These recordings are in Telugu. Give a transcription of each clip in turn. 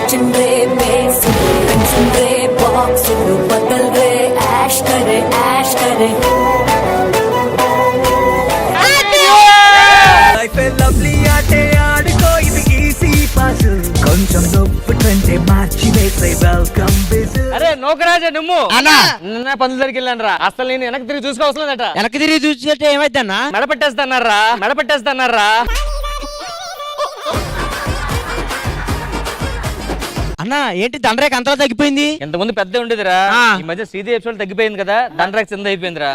किचन रे बेसिन पेंसिल रे बॉक्स बदल रे ऐश करे లైఫ్ లవ్లీ ఆటే ఆడుకో ఇది ఈజీ పాస్ కొంచెం నొప్పుంటే మార్చి వేసే వెల్కమ్ విజిల్. అరే నోకరాజా నువ్వు అన్నా నిన్న పందుల దగ్గరికి వెళ్ళాను రా. అసలు నేను వెనక్కి తిరిగి చూసుకోవసలేదట. వెనక్కి తిరిగి చూసినట్టే ఏమైద్దన్నా మెడపెట్టేస్తానరా. అన్నా ఏంటి దండరేఖ అంతలా తగ్గిపోయింది? ఇంతకుముందు పెద్ద ఉండేదిరా, ఈ మధ్య సీది ఎపిసోడ్ తగ్గిపోయింది కదా, దండరేఖ కింద అయిపోయిందిరా.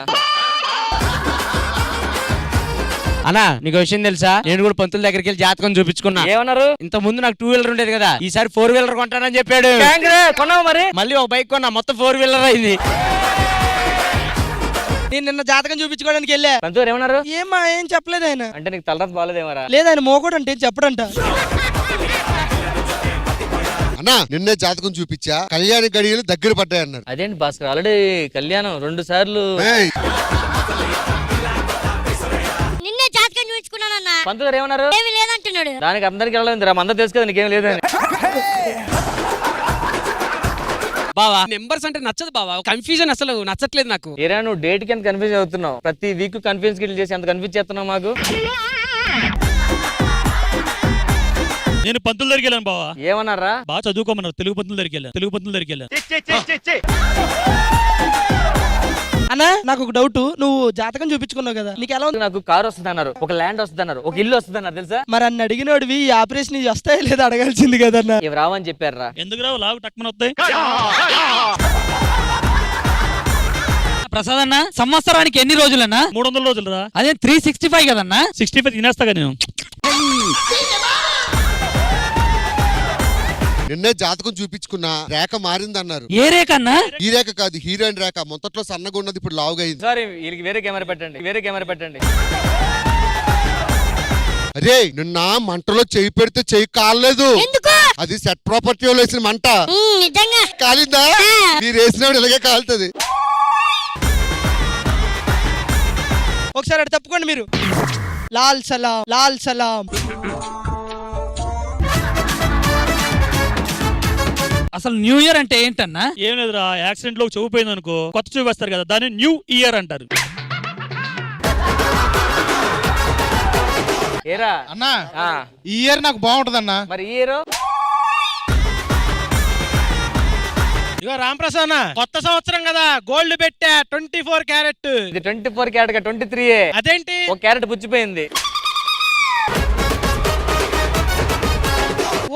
అన్నా నీకు విషయం తెలుసా, నేను కూడా పంతుల దగ్గరికి వెళ్ళి జాతకం చూపించుకున్నా. ఏమన్నారు? ఇంత ముందు నాకు 2 వీలర్ ఉండేది కదా, ఈసారి 4 వీలర్ కొంటానని చెప్పాడు. కొన్నావు మరి? మళ్ళీ ఒక బైక్ కొన్నా, మొత్తం 4 వీలర్ అయింది. నేను నిన్న జాతకం చూపించుకోవడానికి వెళ్ళా. పంతులు ఏమన్నారు? ఏం చెప్పలేదు ఆయన. అంటే నీకు తలరాత బాగాలేదేమరా? లేదు ఆయన మోకోడు అంటే చెప్పడంట. అన్నా నిన్నే జాతకం చూపించా, కళ్యాణ గడియలు దగ్గర పడ్డాయి అన్నారు. అదేంటి భాస్కర్, ఆల్రెడీ కళ్యాణం 2 సార్లు. పంతులు ఏమన్నారు? దానికి అందరికి వెళ్ళలేదు, అందరూ తెలుసు కదా నీకేం లేదని. బావా నెంబర్స్ అంటే నచ్చదు బావా, కన్ఫ్యూజన్ అసలు నచ్చట్లేదు నాకు. ఏరా నువ్వు డేట్ కి ఎంత కన్ఫ్యూజ్ అవుతున్నావు? ప్రతి వీక్ కన్ఫ్యూజ్ గిట్లు చేసి ఎంత కన్ఫ్యూజ్ చేస్తున్నావు మాకు. నేను పంతుల దగ్గరికి వెళ్ళాను బావా. ఏమన్నారా? బాగా చదువుకోమన్నారు. తెలుగు పంతుల దగ్గరికి వెళ్ళాను. అన్నా నాకు ఒక డౌట్, నువ్వు జాతకం చూపించుకున్నావు కదా, నీకు ఎలా ఉంది? నాకు కార్ వస్తుంది అన్నారు, ఒక ల్యాండ్ వస్తుంది అన్నారు, ఒక ఇల్లు వస్తుంది అన్నారు తెలుసా? మరి అన్న అడిగినోడివి ఈ ఆపరేషన్ వస్తాయి లేదా అడగాల్సింది కదన్నా. ఇవి రావని చెప్పారా? ఎందుకు రావు, లావు టక్మని వస్తాయి. ప్రసాద్ అన్న సంవత్సరానికి ఎన్ని రోజులన్నా? 300 రోజులు రా. అదే 365 కదన్నా. 65 తినేస్తాగా నేను. నిన్నే జాతకం చూపించుకున్నా, రేఖ మారిందన్నారు. ఏ రేఖ అన్నా? ఈ రేఖ కాదు, హీరోయిన్ రేఖ. మొదట్లో సన్నగా ఉన్నది ఇప్పుడు లావుగా అయింది. సారీ, వీళ్ళకి వేరే కెమెరా పెట్టండి. అరే నిన్న మంటలో చెయ్యి పెడితే చెయ్యి కాలేదు. అది సెట్ ప్రాపర్టీ వాళ్ళు వేసిన మంట. కాలిందా? మీరు వేసినప్పుడు ఇలాగే కాలుతుంది. ఒకసారి అటు తప్పుకోండి మీరు. లాల్ సలాం. అసలు న్యూ ఇయర్ అంటే ఏంటన్నా? ఏం లేదురా, యాక్సిడెంట్ లో చెవిపోయింది అనుకో, కొత్త చెవి వేస్తారు కదా, దాన్ని న్యూ ఇయర్ అంటారు. ఏరా అన్నా ఈ ఇయర్ నాకు బాగుంటది అన్నా. మరి ఈ ఇయర్ ఇగో రాంప్రసాద్ అన్న, కొత్త సంవత్సరం కదా, గోల్డ్ పెట్టా 24 క్యారెట్. ఇది 24 క్యారెట్ 23. అదేంటి ఒక క్యారెట్ పుచ్చిపోయింది.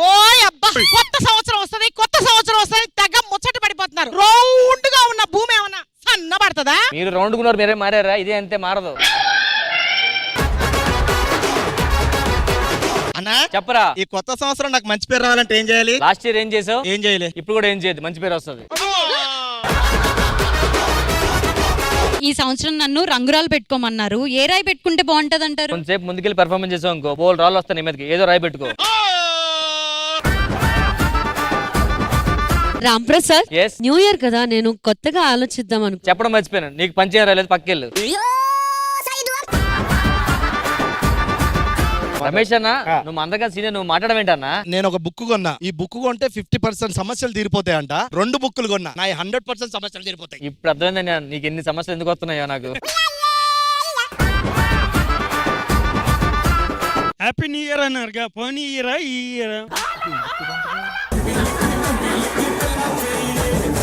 ఓయ్ అబ్బా, కొత్త సంవత్సరం వస్తది తెగ ముచ్చట పడిపోతున్నారు. రౌండ్ గా ఉన్న భూమి ఏమన్నా సన్న పడుతుందా? మీరు రౌండ్ కున్నారు, మీరే మారారా? ఇదే అంతే, మారదు. అన్నా చెప్పరా, ఈ కొత్త సంవత్సరం నాకు మంచి పేరు రావాలంటే ఏం చేయాలి? లాస్ట్ ఇయర్ ఏం చేసావు? ఏం చేయలే. ఇప్పుడు కూడా ఏం చేయదు, మంచి పేరు వస్తుంది. ఈ సంవత్సరం నన్ను రంగురాలు పెట్టుకోమన్నారు. ఏ రాయి పెట్టుకుంటే బాగుంటది అంటారు? కొంతసేపు ముందుకెళ్ళి పెర్ఫార్మెన్స్ చేసావు అనుకో, బోల్ రాళ్ళు వస్తాయి నీ మీదకి, ఏదో రాయి పెట్టుకో. రాంప్రసాద్, Yes? న్యూ ఇయర్ కదా, నేను కొత్తగా ఆలోచిద్దాం అనుకో. చెప్పడం మర్చిపోయాను, నీకు పంచేయం రాలేదు, పక్కెళ్ళు. రమేష్ అన్న, నువ్వు అందరికీ సీనియర్, నువ్వు మాట్లాడమేంటన్నా? నేను ఒక బుక్ కొన్నా. ఈ బుక్ కొంటే 50% సమస్యలు తీరిపోతాయంట. 2 బుక్కులు కొన్నా, నా 100% సమస్యలు తీరిపోతాయి. ఇప్పుడు అర్థమైంది నీకు ఎన్ని సమస్యలు ఎందుకు వస్తున్నాయో నాకు. హ్యాపీ న్యూ ఇయర్ అన్నారు, పోనీ ఇయరా ఈ ఇయర్.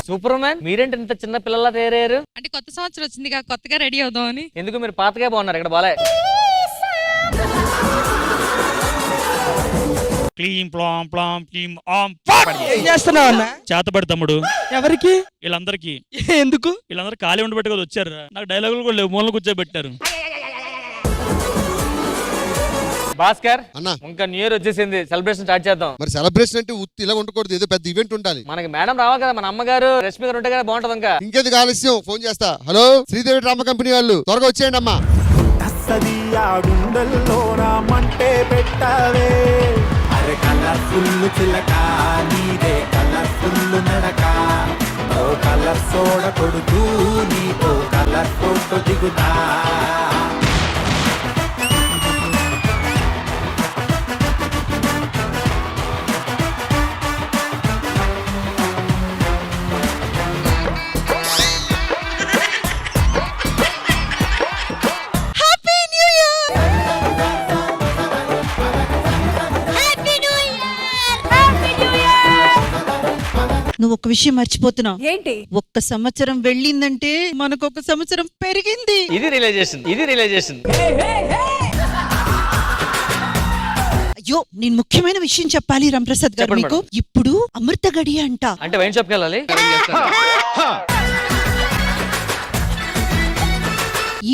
సూపర్ మ్యాన్, మీరేంటి ఇంత చిన్న పిల్లలా తయారయ్యారు? అంటే కొత్త సంవత్సరం వచ్చింది, కొత్తగా రెడీ అవుదామని. ఎందుకు మీరు పాతగా బాగున్నారు, ఇక్కడ బాలే. క్లీం ప్లాం ప్లాం క్లీం ఆం. ఏం చేస్తున్నావు అన్న? చేతబడి తమ్ముడు. ఎవరికి? వీళ్ళందరికి. ఎందుకు? వీళ్ళందరూ ఖాళీ ఉండబెట్టుకొని వచ్చారు. నాకు డైలాగులు కూడా లేవు, మూలలు కూర్చోబెట్టారు. భాస్కర్ అన్నా ఇంకా న్యూ ఇయర్ వచ్చేసింది, సెలబ్రేషన్ స్టార్ట్ చేద్దాం. మరి సెలబ్రేషన్ అంటే ఇలా ఉండకూడదు, ఏదో పెద్ద ఈవెంట్ ఉండాలి. మనకి మేడం రావాలి కదా, మన అమ్మగారు రష్మి గారు ఉంటే కదా బాగుంటది. ఇంకా ఇంకెందుకు ఆలస్యం, ఫోన్ చేస్తా. హలో శ్రీదేవి డ్రామా కంపెనీ వాళ్ళు, త్వరగా వచ్చేయండి అమ్మా. మంటే పెట్టవే, అరే కలర్ఫుల్ చిలక నీదే కలర్ఫుల్ నడక, ఓ కలర్ సోడ కొడుతూ నీతో కలర్ ఫోటో దిగుతా. నువ్వు ఒక విషయం మర్చిపోతున్నావు. ఏంటి? ఒక్క సంవత్సరం వెళ్ళిందంటే మనకు ఒక సంవత్సరం పెరిగింది. ఇది రియలైజేషన్ అయ్యో, నేను ముఖ్యమైన విషయం చెప్పాలి రాంప్రసాద్ గారు చెప్పండి మీకు. ఇప్పుడు అమృత గడియ అంట. అంటే వైన్ షాప్కి వెళ్ళాలి.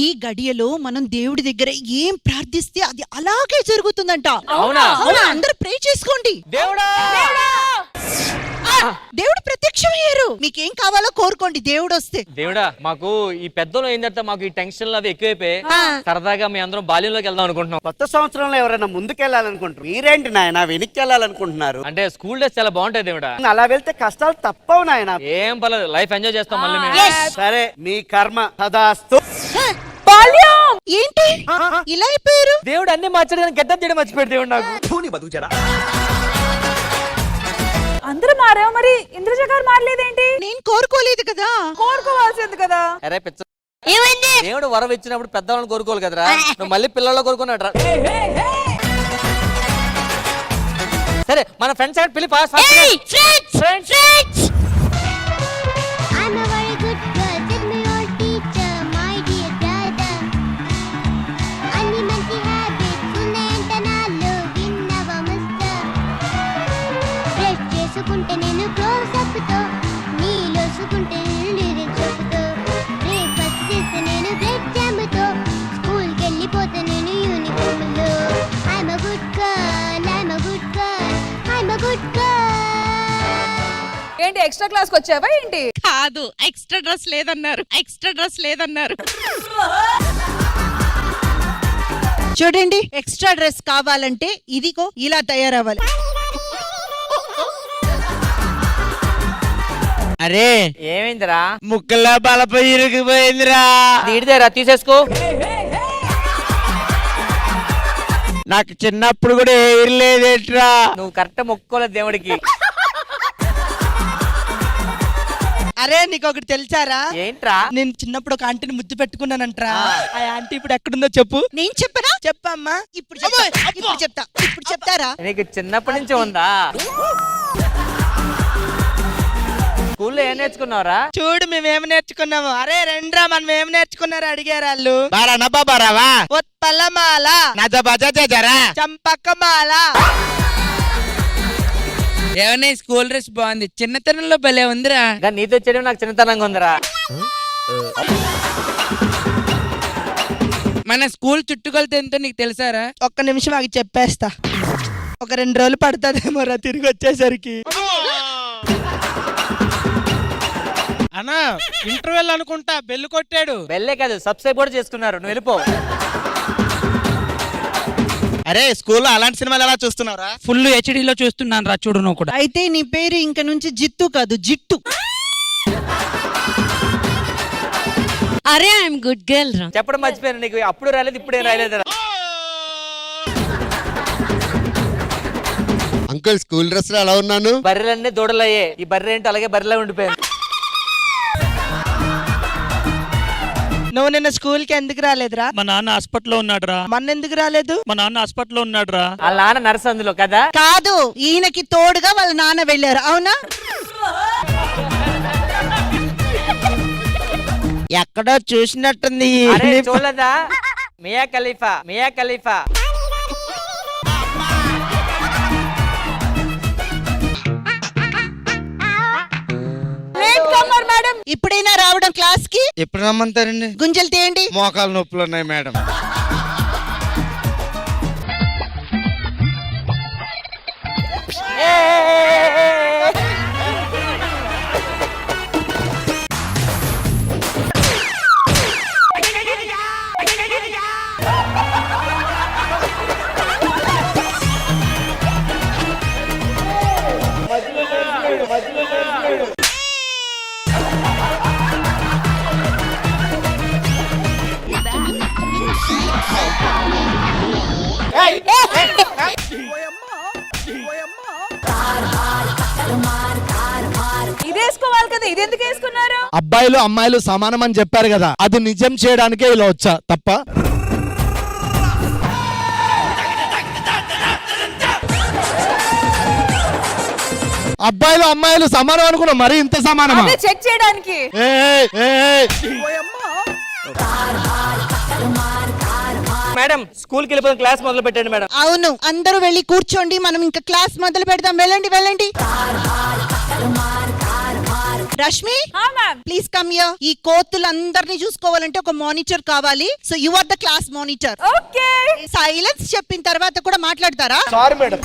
ఈ గడియలో మనం దేవుడి దగ్గర ఏం ప్రార్థిస్తే అది అలాగే జరుగుతుందంట. అవునా? అందరూ ప్రే చేసుకోండి. దేవుడా దేవుడు ప్రత్యక్షమయ్యారు. మీకేం కావాలో కోరుకోండి, దేవుడు వస్తే. దేవుడా, మాకు ఈ పెద్దలు అయిన తర్వాత మాకు ఈ టెన్షన్లు అవి ఎక్కువైపోయి సరదాగా మీ అందరం బాల్యంలోకి వెళ్దాం అనుకుంటున్నాం. కొత్త సంవత్సరంలో ఎవరైనా ముందుకెళ్ళాలనుకుంటారు, మీరేంటి నాయన వెనక్కి వెళ్ళాలనుకుంటున్నారు? అంటే స్కూల్ డేస్ చాలా బాగుంటాయి దేవుడా. అలా వెళ్తే కష్టాలు తప్పవు నాయన. ఏం పర్లేదు, లైఫ్ ఎంజాయ్ చేస్తాం మళ్ళీ మేము. సరే, మీ కర్మ సదాస్తు. ఏంటి ఇలా అయిపోయారు? దేవుడు అన్ని మార్చాడు కానీ గడ్డం తీయడం మర్చిపోయాడు దేవుడు నాకు. అందరూ మారావు, మరి ఇంద్రజ గారు మారలేదేంటి? నేను కోరుకోలేదు కదా. కోరుకోవాల్సింది కదా. అరే పిచ్చ, దేవుడు వరం ఇచ్చినప్పుడు పెద్దవాళ్ళని కోరుకోవాలి కదరా, నువ్వు మళ్ళీ పిల్లల్లో కోరుకున్నాడు. సరే, మన ఫ్రెండ్స్ సైడ్ పిలి పాస్. I'm a very good girl, tell me your teacher, my dear brother. అన్ని మంచి హ్యాబిట్స్ ఉన్నాయంట నాలో, విన్నవా మిస్టర్? బ్రష్ చేసుకుంటే నేను క్లోజప్ తో, నీలోసుకుంటే నేను లిరిక్స్ చెప్పుతో, బ్రేక్ఫాస్ట్ చేస్తే నేను బ్రెడ్ జామ్ తో, స్కూల్కి వెళ్ళిపోతే నేను యూనిఫామ్ లో. I'm a good girl, I'm a good girl, I'm a good girl. ఏంటి ఎక్స్ట్రా క్లాస్ కి వచ్చావా ఏంటి? కాదు, ఎక్స్ట్రా డ్రెస్ లేదన్నారు. చూడండి, ఎక్స్ట్రా డ్రెస్ కావాలంటే ఇదిగో ఇలా తయారవ్వాలి. అరే, ఏమైందిరా? ముక్కలా బలపై ఇరిగిపోయిందిరా. తీడిదేరా, తీసేసుకో. నాకు చిన్నప్పుడు కూడా ఎయిర్ లేదేట్రా. నువ్వు కరెక్ట్ మొక్కోలేదు దేవుడికి. అరే నీకు ఒకటి తెలుసారా? ఏంట్రా? నేను చిన్నప్పుడు ఒక ఆంటీని ముద్దు పెట్టుకున్నానంట్రా. ఆ ఆంటీ ఇప్పుడు ఎక్కడుందో చెప్పు. నేను చెప్పనా? చెప్పమ్మా. ఇప్పుడు చెప్తారా? నీకు చిన్నప్పటి నుంచి ఉందా? స్కూల్లో ఏం నేర్చుకున్నావురా? చూడు మేమేమి నేర్చుకున్నాము. అరే రండ్రా, మనం ఏం నేర్చుకున్నారో అడిగారు వాళ్ళు. బారావా ఉత్పలమాల, చంపకమాల. ఏమన్నా స్కూల్ డ్రెస్ బాగుంది, చిన్నతనంలో భలే ఉందిరా. నీతో చేయడం నాకు చిన్నతనంగా ఉందిరా. మన స్కూల్ చుట్టుకొలత ఎంతో నీకు తెలుసారా? ఒక్క నిమిషం ఆగి చెప్పేస్తా. ఒక 2 రోజులు పడుతుందేమో రా తిరిగి వచ్చేసరికి. అన్నా, ఇంటర్వెల్ అనుకుంటా, బెల్లు కొట్టాడు. వెళ్ళే కాదు, సబ్స్క్రైబ్ కూడా చేసుకున్నారు. నువ్వు వెళ్ళిపో. అరే, స్కూల్లో అలాంటి సినిమాలు ఎలా చూస్తున్నారా? ఫుల్ హెచ్డీలో చూస్తున్నాను రా, చూడు నువ్వు కూడా. అయితే నీ పేరు ఇంక నుంచి జిత్తు కాదు, జిట్టు. అరే ఐఎమ్ గుడ్ గర్ల్ రా. చెప్పడం మర్చిపోయాను, నీకు అప్పుడు రాలేదు ఇప్పుడు ఏం రాలేదు. అంకుల్ స్కూల్ డ్రెస్ లో ఎలా ఉన్నాను? బర్రెలన్నీ దూడలయ్యే, ఈ బర్రె ఏంటి అలాగే బర్రెలా ఉండిపోయింది. నువ్వు నిన్న స్కూల్ కి ఎందుకు రాలేదురా? మా నాన్న హాస్పిటల్లో ఉన్నాడు రా. మొన్న ఎందుకు రాలేదు? మా నాన్న హాస్పిటల్లో ఉన్నాడు రా. వాళ్ళ నాన్న నర్స్ అందులో కదా. కాదు, ఈయనకి తోడుగా వాళ్ళ నాన్న వెళ్ళారు. అవునా? ఎక్కడో చూసినట్టుంది. అరే చూడలేదా? మియా ఖలీఫా. ఇప్పుడైనా రావడం క్లాస్ కి? ఎప్పుడు రమ్మంటారండి? గుంజలు తీయండి. మోకాలు నొప్పులు ఉన్నాయి మేడం. ఇదేసుకోవాలి కదా, ఇది ఎందుకు వేసుకున్నారు? అబ్బాయిలు అమ్మాయిలు సమానం అని చెప్పారు కదా, అది నిజం చేయడానికే ఇలా వచ్చా తప్ప. ఆ అబ్బాయిలు అమ్మాయిలు సమానం అనుకున్నా మరి ఇంత సమానమా? చెక్ చేయడానికి ఏయ్, ఏయ్, మేడం స్కూల్కి వెళ్ళిపోయిన క్లాస్ మొదలు పెట్టండి మేడం. అవును, అందరూ వెళ్ళి కూర్చోండి, మనం ఇంకా క్లాస్ మొదలు పెడదాం. వెళ్ళండి వెళ్ళండి. Rashmi, please come here. ఈ కోతులందరినీ చూసుకోవాలంటే ఒక మానిటర్ కావాలి. So you are the class monitor. Okay. Silence చెప్పిన తర్వాత కూడా మాట్లాడతారా? Sorry madam.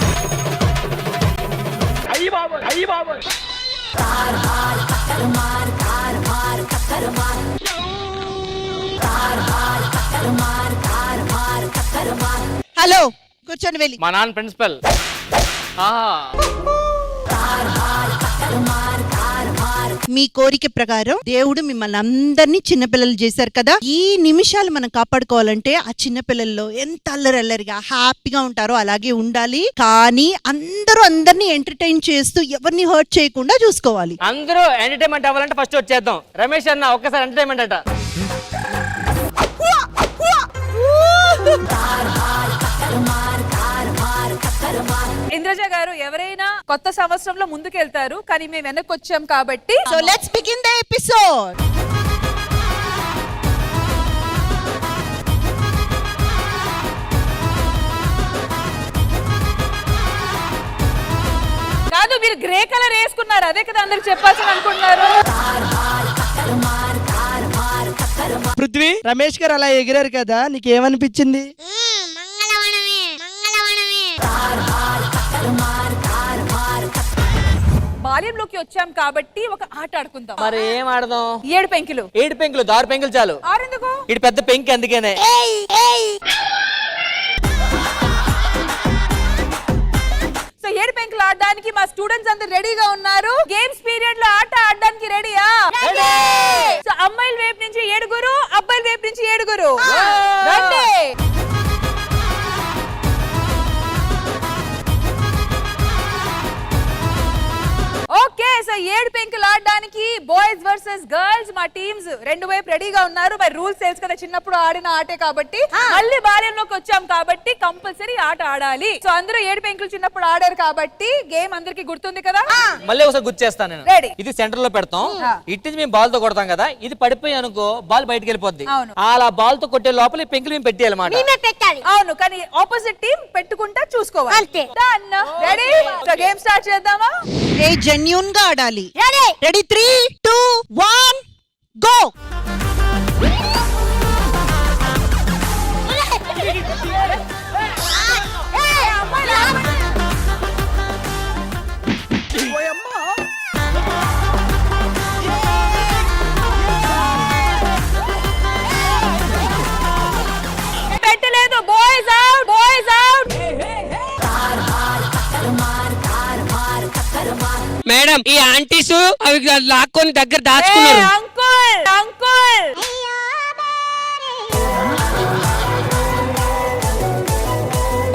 హలో, కూర్చొని వెళ్ళి. మా నాన్న ప్రిన్సిపల్. మీ కోరిక ప్రకారం దేవుడు మిమ్మల్ని అందరినీ చిన్నపిల్లలు చేశారు కదా. ఈ నిమిషాలు మనం కాపాడుకోవాలంటే ఆ చిన్నపిల్లల్లో ఎంత అల్లరల్లరిగా హ్యాపీగా ఉంటారో అలాగే ఉండాలి. కానీ అందరూ అందరినీ ఎంటర్టైన్ చేస్తూ ఎవరిని హర్ట్ చేయకుండా చూసుకోవాలి. అందరూ ఎంటర్టైన్మెంట్ అవ్వాలంటే ఫస్ట్ వచ్చేద్దాం. రమేష్ అన్న ఒక్కసారి ఎంటర్టైన్మెంట్ అట. ఇంద్రజ గారు, ఎవరైనా కొత్త సంవత్సరంలో ముందుకెళ్తారు, కానీ మేము వెనక్కి వచ్చాం కాబట్టి so let's begin the episode. కాదు, మీరు గ్రే కలర్ వేసుకున్నారు, అదే కదా అందరికి చెప్పాల్సి అనుకుంటున్నారు. పృథ్వీ, రమేష్ గారు అలా ఎగిరారు కదా, నీకేమనిపించింది? బాల్యంలోకి వచ్చాం కాబట్టి ఒక ఆట ఆడుకుందాం. మరి ఏం ఆడదాం? ఏడు పెంకులు. ఏడు పెంకులు, దారు పెంకులు చాలు. ఆరెందుకు? ఇటు పెద్ద పెంకి అందుకేనే. సో ఏడు పెంకులు ఆడడానికి మా స్టూడెంట్స్ అందరు రెడీగా ఉన్నారు. గేమ్స్ పీరియడ్ లో ఆట ఆడడానికి రెడీయా? సో అమ్మాయిల వైపు నుంచి 7, అబ్బాయిల వైపు నుంచి 7. రండి. ఓకే, సో ఏడు పెంకులు ఆడడానికి బాయ్స్ వర్సెస్ గర్ల్స్ మా టీమ్స్ రెండు వైపు రెడీగా ఉన్నారు. మరి రూల్స్ తెలుసు కదా, చిన్నప్పుడు ఆడిన ఆటే కాబట్టి. మళ్ళీ బాల్యంలోకి వచ్చాం కాబట్టి కంపల్సరీ ఆట ఆడాలి. సో అందరూ ఏడు పెంకులు చిన్నప్పుడు ఆడారు కాబట్టి గేమ్ అందరికి గుర్తుంది కదా. మళ్ళీ ఒకసారి గుర్తు చేస్తాను నేను. రెడీ. ఇది సెంటర్ లో పెడతాం. ఇటు నుంచి మేము బాల్ తో కొడతాం కదా, ఇది పడిపోయి అనుకో బాల్ బయటకు వెళ్ళిపోద్ది. అవును. అలా బాల్ తో కొట్టే లోపల ఈ పెంకులు మేము పెట్టేయాలన్నమాట. అవును, కానీ ఆపోజిట్ టీం పెట్టుకుంటా చూసుకోవాలి. రెడీ? సో గేమ్ స్టార్ట్ చేద్దామా? జెన్యూన్ గా ఆడాలి. రెడీ? 3, 2, 1 గో. పెట్టలేదు. Boys out, boys out. Madam, ఈ ఆంటీస్ అవి లాక్కొని దగ్గర దాచుకున్నారు. Uncle, uncle.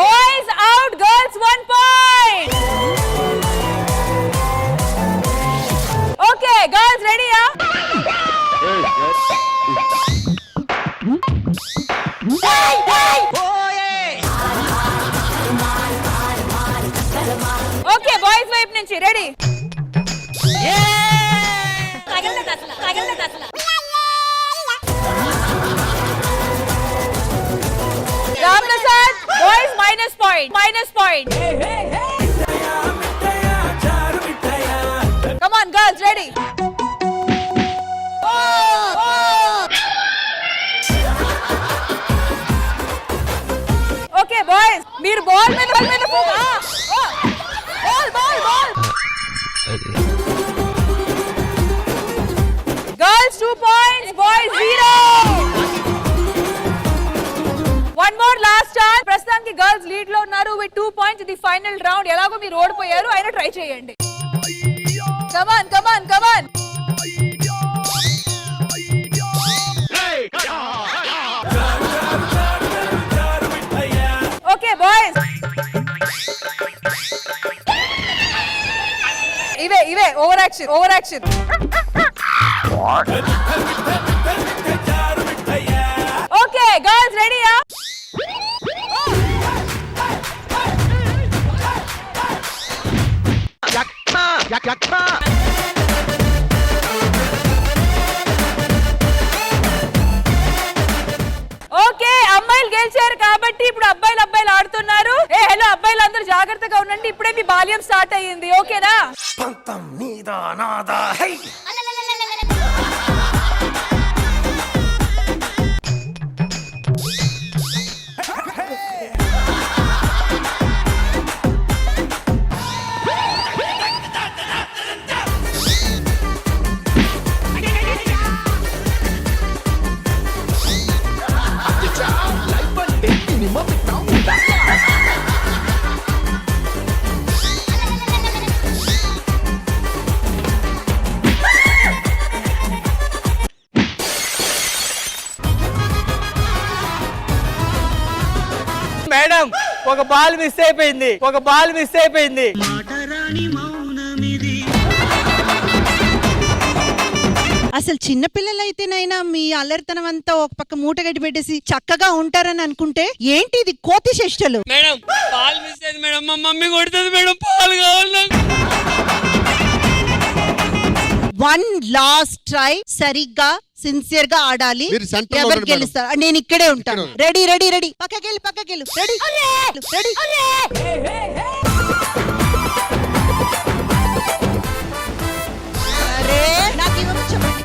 Boys out, girls 1 point. Okay, girls రెడీయా? ఓకే, బాయ్స్ వైపు నుంచి ready. Ram Prasad, boys minus point, minus point. Come on girls, ready. Okay boys, మీరు బాల్ మీద ball ball ball. Girls 2 points, boys 0. One more last chance. ప్రస్తుతానికి గర్ల్స్ లీడ్ లో ఉన్నారు విత్ 2 పాయింట్స్. ఇది ఫైనల్ రౌండ్. ఎలాగో మీరు ఓడిపోయారు, అయినా ట్రై చేయండి. Come on, come on, come on. Okay boys, ఇవే over action, over action. Okay girls రెడీయా? ఓకే అమ్మాయిలు గెలిచారు కాబట్టి ఇప్పుడు అబ్బాయిలు ఆడుతున్నారు. హలో అబ్బాయిలు అందరూ జాగ్రత్తగా ఉండండి, ఇప్పుడే మీ బాల్యం స్టార్ట్ అయ్యింది. ఓకేనా? మేడం ఒక బాల్ మిస్ అయిపోయింది. అసలు చిన్నపిల్లలైతేనైనా మీ అల్లరితనం అంతా ఒక పక్క మూట గట్టి పెట్టేసి చక్కగా ఉంటారని అనుకుంటే ఏంటి ఇది కోతి చేష్టలు. మేడం పాలు మిస్ అయింది మేడం, మా మమ్మీ కొడుతుంది మేడం, పాలు కావాలి నాకు. వన్ లాస్ట్ ట్రై, సరిగ్గా సిన్సియర్ గా ఆడాలి. మీరు సెంటర్లో ఎవరు ఉండండి గెలుస్తారు? నేను ఇక్కడే ఉంటాను. రెడీ రెడీ రెడీ, పక్కకెళ్ళి రెడీ రెడీ. అరే నాకు ఇవ్వమని చెప్పండి.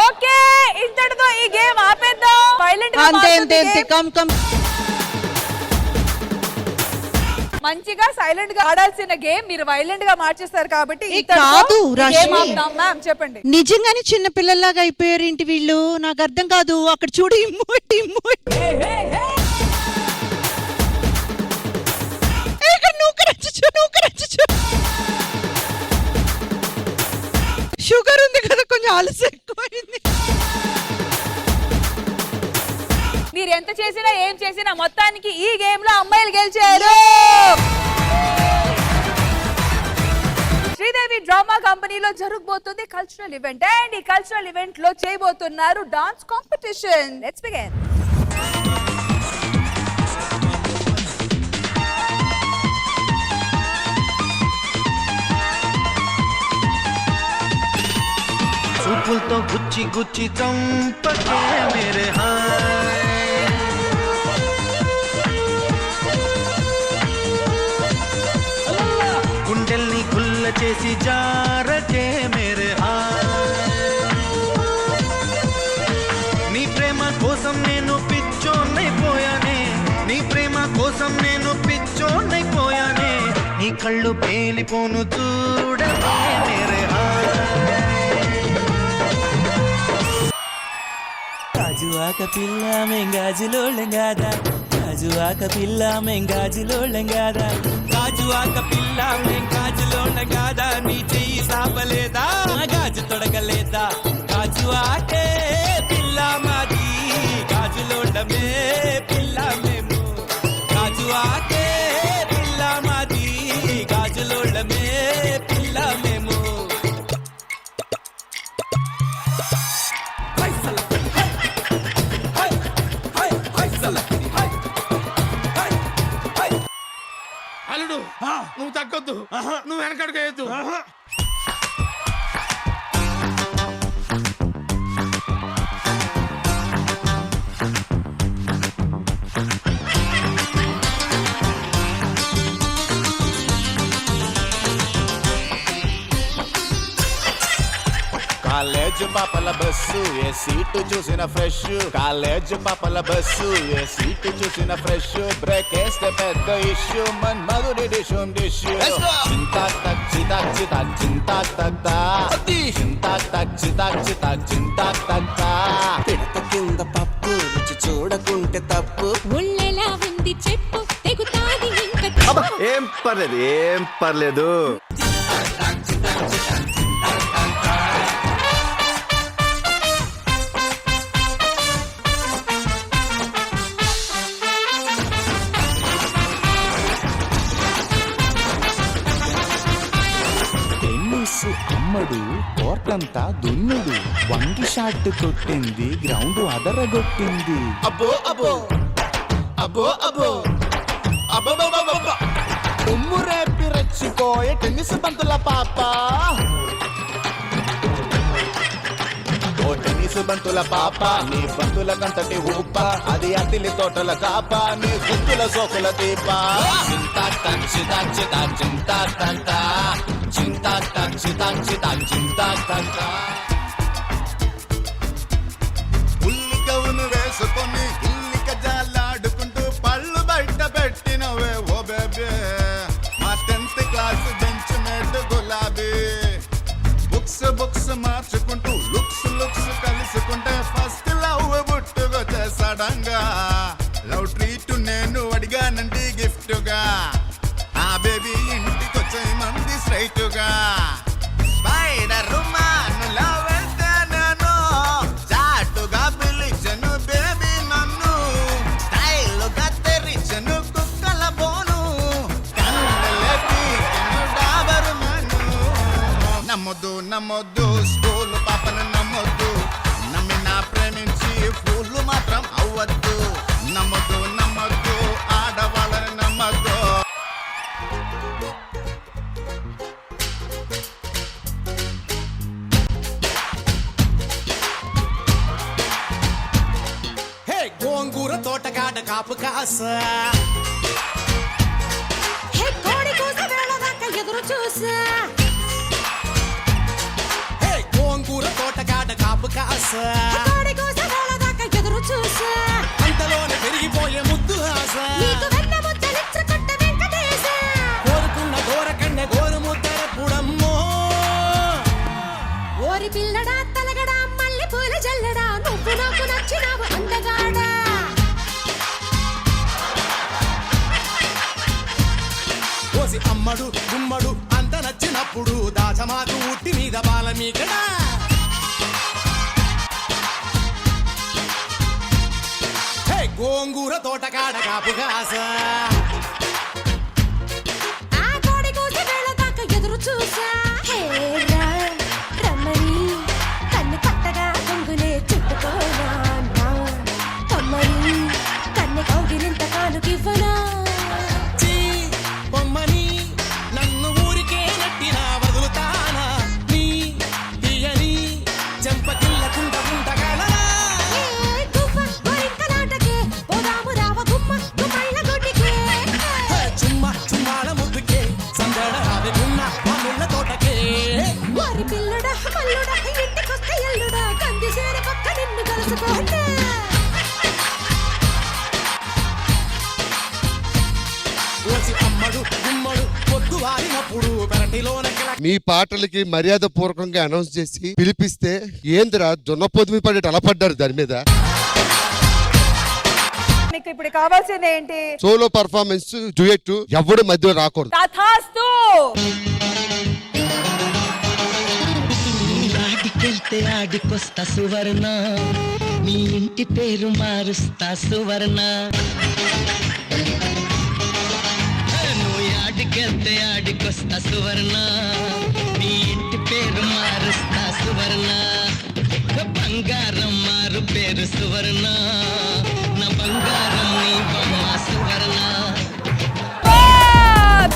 ఓకే ఇంతటితో ఈ గేమ్ ఆపేద్దాం. వైలెంట్ అంతే కమ్ మంచిగా సైలెంట్ గా ఆడాల్సిన గేమ్ మీరు వైలెంట్ గా మార్చేస్తారు కాబట్టి కాదు రష్మి, మ్యామ్ చెప్పండి. నిజంగానే చిన్న పిల్లల్లాగా అయిపోయారు ఏంటి వీళ్ళు? నాకు అర్థం కాదు. అక్కడ చూడు ఇమ్మోటి షుగర్ ఉంది కదా, కొంచెం ఆలస్యం ఎక్కువైంది. మీరు ఎంత చేసినా ఏం చేసినా మొత్తానికి ఈ గేమ్ లో అమ్మాయిలు గెలిచారు. శ్రీదేవి డ్రామా కంపెనీలో జరగబోతుంది కల్చరల్ ఈవెంట్ అండ్ ఈ కల్చరల్ ఈవెంట్ లో చేయబోతున్నారు డాన్స్ కాంపిటీషన్. Let's begin. చూపులతో గుచ్చి గుచ్చి చంపకే మేరే గుండెల్ని గుల్ల చేసి జారకే మేరే నీ ప్రేమ కోసం నేను పిచ్చోన్నైపోయానే, నీ ప్రేమ కోసం నేను పిచ్చోన్నైపోయానే, నీ కళ్ళు పేలిపోను చూడకే మేరే గాజువాక పిల్ల మెంగాజులోళ్ళం కాదా, గాజువాక పిల్ల మెంగాజులోళ్ళం కాదా, గాజువాక పిల్ల మెంగాజులోళ్ళం కాదా, నీ చెయ్యి సాపలేదా గాజు తొడగలేదా, గాజువాకే పిల్ల మాది గాజులోళ్ళమే పిల్ల మేము, గాజువాకే పిల్ల మాది గాజులోళ్ళమే పిల్ల మేము. అల్లుడు నువ్వు తగ్గొద్దు, నువ్వు వెనకడుగు వేయొద్దు. కాలేజ్ పాపల బస్సు ఏ సీటు చూసిన ఫ్రెష్ కాలేజ్ పాపల బస్సు ఏ సీటు చూసిన ఫ్రెష్ బ్రేక్ వేస్తే పెద్ద ఇష్యూ మన్మధుడి డిషుం డిష్యూ చింతాక్ తక్ చితాక్ చితాక్ చింతాక్ తక్ తా చింతాక్ తక్ చితాక్ చితాక్ చింతాక్ తక్ తా పిడత కింద పప్పు రుచి చూడకుంటే తప్పు ముళ్ళెలా ఉంది చెప్పు తెగుతాది ఇంకా ఏం పర్లేదు టెన్నిస్ అమ్మడు కోర్టంతా దున్నుడు వంగి షాట్ కొట్టింది గ్రౌండ్ అదరగొట్టింది అబ్బో అబ్బో అబ్బో అబ్బో అబ్బో ఉమ్ము రేపి రెచ్చిపోయే టెన్నిస్ బంతుల పాప ఓ టెన్నిస్ బంతుల పాప నీ బంతుల కంతటి ఊప అది అతిలి తోటల కాప నీ గుంతుల సోకుల దీప చింతాక్ టక్ చితాక్ చితాక్ చింతాక్ టక్ చింతాక్ టక్ చితాక్ చితాక్ చింతాక్ టక్ ఉల్లి కవును వేసుకొని ఇల్లిక జాలాడుకుంటూ పళ్ళు బయట పెట్టినవే ఓ బేబీ మా 10th క్లాస్ బెంచ్ మేట్ గులాబీ బుక్స్ మార్చుకుంటూ లుక్స్ కలుసుకుంటే ఫస్ట్ లవ్ బుట్టుకొచ్చే సడంగా లవ్ ట్రీట్ నేను అడిగానండి గిఫ్ట్ గా ఆ బేబీ ఇంటికొచ్చే మంది స్ట్రైట్ గా స్పైడర్ రుమానులా వెళ్తే నేను చాటుగా పిలిచను బేబీ నన్ను స్టైల్గా తెరిచను కుక్కల బోను కన్నులెప్పి డాబరు మను నమ్మొద్దు స్కూల్ పాపను నమ్మొద్దు నమ్మినా ప్రేమించి ఫూళ్ళు మాత్రం అవ్వద్దు నమ్మొద్దు ఆడవాళ్ళని నమ్మద్దు హే గోంగూర తోటకాడ కాపు కాస హే కోడి కూస వేళదాకా ఎదురు చూసా గోంగూర తోటకాడ కాపు కాస కోడి కూస వేళదాకా ఎదురు చూసా అంతలోనే పెరిగిపోయే ముద్దు ఆశ నీకు వెన్న ముద్దలిచ్చుకుంట వెంకటేశ కోరుకున్న గోరకన్నె గోరు ముద్దర పుడమ్మో ఓరి పిల్లడా తలగడా మల్లె పూల జల్లడా నువ్వు నాకు నచ్చినావు అందగాడా కోసి అమ్మడు గుమ్మడు అంత నచ్చినప్పుడు దాచమాకు ఉట్టి మీద బాల మీకడా గోంగూర తోటకాడ కాపు కాస ఆ కోడి కూస వేళదాకా ఎదురు చూసా హే రా రమ్మని కన్ను కొట్టగా కొంగునే చుట్టుకోనా నా కమ్మని కన్ను కౌగిలింత కానుకివ్వనా బొమ్మని నన్ను ఊరికే నట్టినా వదులుతానా నీ తీయని చెంపకిల్లకుండా ఉండగలనా చుమ్మాడ ముద్దుకే సందడ రావిగున్న ముళ్ళ తోటకే వారి పిల్లడా మల్లుడా ఇంటికొస్తే ఎల్లుడా కంది చేరి పక్క నిన్ను కలుసుకోండి ఓసి అమ్మడు గుమ్మడు పొద్దు వారినప్పుడు పెరటిలోన మీ పాటలకి మర్యాద పూర్వకంగా అనౌన్స్ చేసి పిలిపిస్తే ఏందిరా దున్నపోతు పడేట అలా పడ్డారు దాని మీద మీకు ఇప్పుడు కావాల్సింది ఏంటి సోలో పర్ఫార్మెన్స్ డ్యూయట్ ఎవడు మధ్యలో రాకూడదు తథాస్తు ఆడికెళ్తే ఆడికొస్తా సువర్ణ మీ ఇంటి పేరు మారుస్తా సువర్ణ నువ్వు ఆడికెళ్తే ఆడికొస్తా సువర్ణ మీ ఇంటి పేరు మారుస్తా సువర్ణ బంగారం మారు పేరు సువర్ణ నా బంగారం నీ బొమ్మ సువర్ణ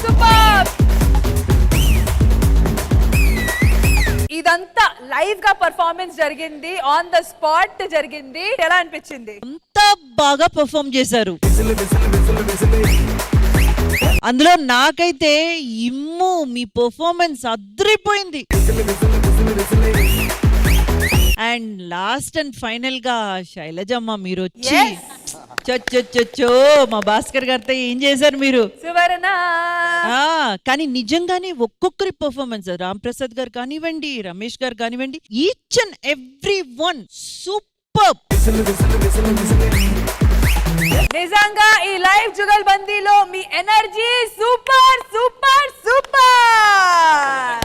సూపర్ ఇదంతా లైవ్ గా పర్ఫార్మెన్స్ జరిగింది ఆన్ ద స్పాట్ జరిగింది ఎలా అనిపించింది అంత బాగా పర్ఫామ్ చేశారు అందులో నాకైతే ఇమ్ము మీ పర్ఫార్మెన్స్ అద్రిపోయింది అండ్ లాస్ట్ అండ్ ఫైనల్ గా శైలజమ్మ మీరు వచ్చి Yes. చొచ్చొచ్చొచ్చో మా భాస్కర్ గారితో ఏం చేశారు మీరు? సువర్ణ కానీ నిజంగానే ఒక్కొక్కరి పర్ఫార్మెన్స్ రామ్ ప్రసాద్ గారు కానివ్వండి, రమేష్ గారు కానివ్వండి, each and every one super. నిజంగా ఈ లైవ్ జుగల్ బందీలో మీ energy super super super.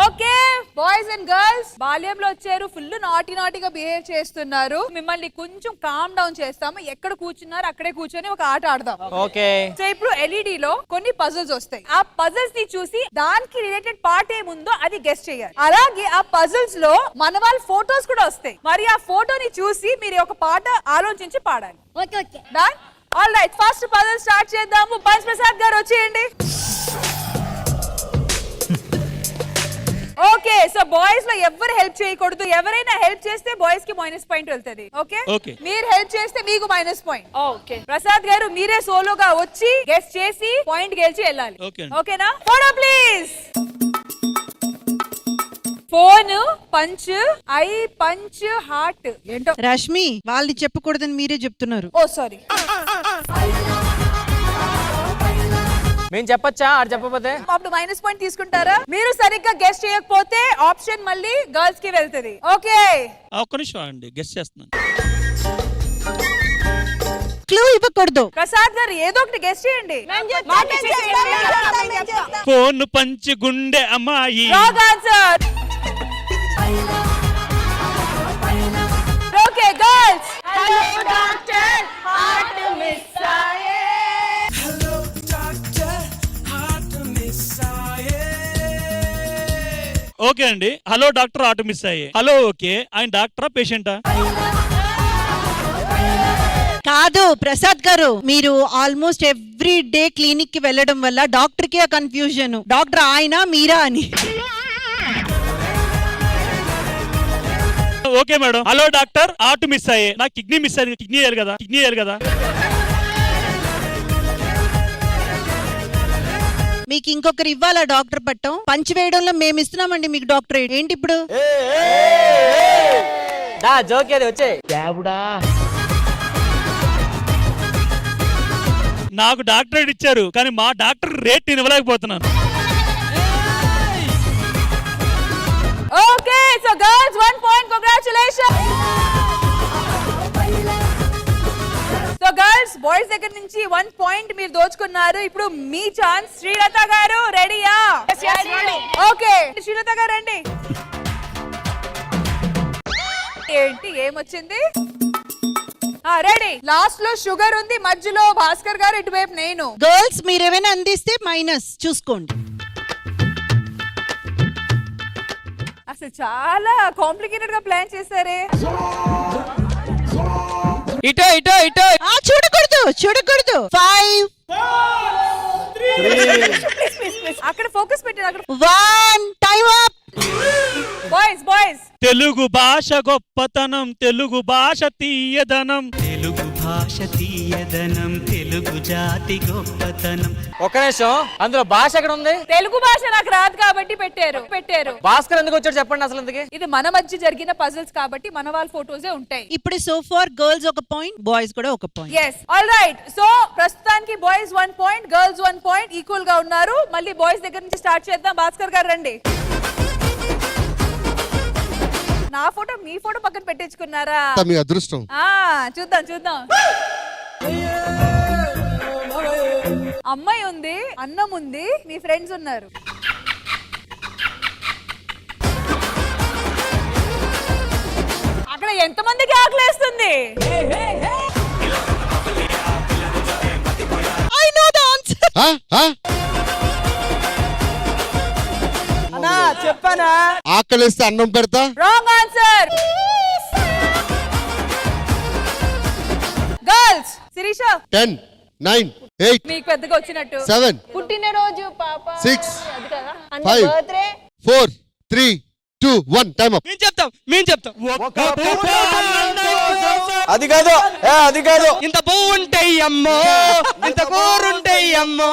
Okay boys and girls, బాల్యంలో వచ్చారు, ఫుల్ నాటిగా బిహేవ్ చేస్తున్నారు. మిమ్మల్ని కొంచెం కామ్ డౌన్ చేస్తాము. ఎక్కడ కూర్చున్నారు అక్కడే కూర్చొని ఒక ఆట ఆడదాం. ఓకే. సో ఇప్పుడు LED లో కొన్ని పజిల్స్ వస్తాయి. ఆ పజిల్స్ ని చూసి దానికి రిలేటెడ్ పార్ట్ ఏముందో అది గెస్ట్ చేయాలి. అలాగే ఆ పజిల్స్ లో మన వాళ్ళ ఫోటోస్ కూడా వస్తాయి. మరి ఆ ఫోటోని చూసి మీరు ఒక పాట ఆలోచించి పాడాలి. Done? All right, first puzzle start చేద్దాము. పంచ్ ప్రసాద్ గారు వచ్చేయండి. ఓకే, సో బాయ్స్ లో ఎవరు హెల్ప్ చేయకూడదు. ఎవరైనా హెల్ప్ చేస్తే బాయ్స్ కి -పాయింట్ వెళ్తది. ఓకే, మీరు హెల్ప్ చేస్తే మీకు -పాయింట్. ఓకే, ప్రసాద్ గారు మీరే సోలోగా వచ్చి గెస్ట్ చేసి పాయింట్ గెలిచి వెళ్ళాలి. ఓకేనా? Photo please. Phone, punch, I, punch, heart. ఏంటో రష్మి వాళ్ళని చెప్పకూడదని మీరే చెప్తున్నారు. ఓ సారీ. మేము చెప్పచ్చా? ఆడు చెప్పకపోతే అప్పుడు -పాయింట్ తీసుకుంటారా? మీరు సరిగ్గా గెస్ట్ చేయకపోతే ఆప్షన్ మళ్ళీ గర్ల్స్ కి వెళ్తది. ఓకే, ఒక్క నిమిషం అండి, గెస్ట్ చేస్తున్నాను. క్లూ ఇవ్వకూడదు. ప్రసాద్ గారు ఏదో ఒకటి గెస్ట్ చేయండి. ఫోన్ పంచి గుండె అమ్మాయి. Wrong answer. Okay girls, hello doctor heart miss ఆయే. ఓకే అండి, హలో డాక్టర్ ఆటో మిస్ అయ్యే. హలో ఓకే, ఆయన డాక్టరా పేషెంటా? కాదు ప్రసాద్ గారు, మీరు ఆల్మోస్ట్ ఎవ్రీ డే క్లినిక్ కి వెళ్ళడం వల్ల డాక్టర్ కి కన్ఫ్యూజన్, డాక్టర్ ఆయన మీరా అని. Okay madam, hello doctor auto miss అయ్యే. నాకు కిడ్నీ మిస్ అయ్యింది, కిడ్నీ వేయాలి కదా. మీకు ఇంకొకరు ఇవ్వాలా డాక్టర్ పట్టం? పంచి వేయడంలో మేము ఇస్తున్నామండి మీకు డాక్టరేట్. ఏంటి ఇప్పుడు? జోకేది వచ్చే. నాకు డాక్టరేట్ ఇచ్చారు, కానీ మా డాక్టర్ రేట్ ఇవ్వలేకపోతున్నాను. Okay, so girls 1 point. Congratulation. So girls, boys దగ్గర నుంచి 1 పాయింట్ మీరు దోచుకున్నారు. ఇప్పుడు మీ ఛాన్స్. శ్రీలత గారు రెడీయా? ఓకే, శ్రీలత గారు రండి. ఏంటి ఏమొచ్చింది? రెడీ. లాస్ట్ లో షుగర్ ఉంది, మధ్యలో భాస్కర్ గారు, ఇటువైపు నేను. గర్ల్స్ మీరేమైనా అందిస్తే మైనస్ చూసుకోండి. అసలు చాలా కాంప్లికేటెడ్ గా ప్లాన్ చేశారే. ఇటో చూడకూడదు. 5 అక్కడ ఫోకస్ పెట్టండి. అక్కడ 1 టైం అప్. బాయ్స్ తెలుగు భాష గొప్పతనం, తెలుగు భాష తీయదనం, తెలుగు భాష తీయదనం, తెలుగు జాతి గొప్పతనం. ఒక్క నిమిషం, అందులో భాష ఎక్కడ ఉంది? తెలుగు భాష నాకు రాదు కాబట్టి పెట్టారు. భాస్కర్ ఎందుకు వచ్చాడు చెప్పండి అసలు ఇంతకీ? ఇది మన మధ్య జరిగిన పజిల్స్ కాబట్టి మన వాళ్ళ ఫోటోసే ఉంటాయి. ఇప్పుడు so far girls 1 point, boys కూడా 1 point. yes all right, so ప్రస్తుతానికి boys 1 point, girls 1 point, equal గా ఉన్నారు. మళ్ళీ బాయ్స్ దగ్గర నుంచి స్టార్ట్ చేద్దాం. భాస్కర్ గారు రండి. నా ఫోటో మీ ఫోటో పక్కన పెట్టించుకున్నారా? మీ అదృష్టం. చూద్దాం. అమ్మాయి ఉంది, అన్నం ఉంది, మీ ఫ్రెండ్స్ ఉన్నారు. అక్కడ ఎంతమందికి ఆకలేస్తుంది? I know the answer. అన్నా చెప్పానా? ఆకలిస్తే అన్నం పెడతా. Wrong answer. గర్ల్స్, శిరీష. 10 9 8 మీకు పెద్దగా వచ్చినట్టు. 7 పుట్టినరోజు పాప 6 అది కదా. 5 4 3 2 1 టైం అప్. మేము చెప్తాం అది కాదు అది కాదు. ఇంత బాగుంటాయి అమ్మో, ఇంత కూరుంటాయి అమ్మో.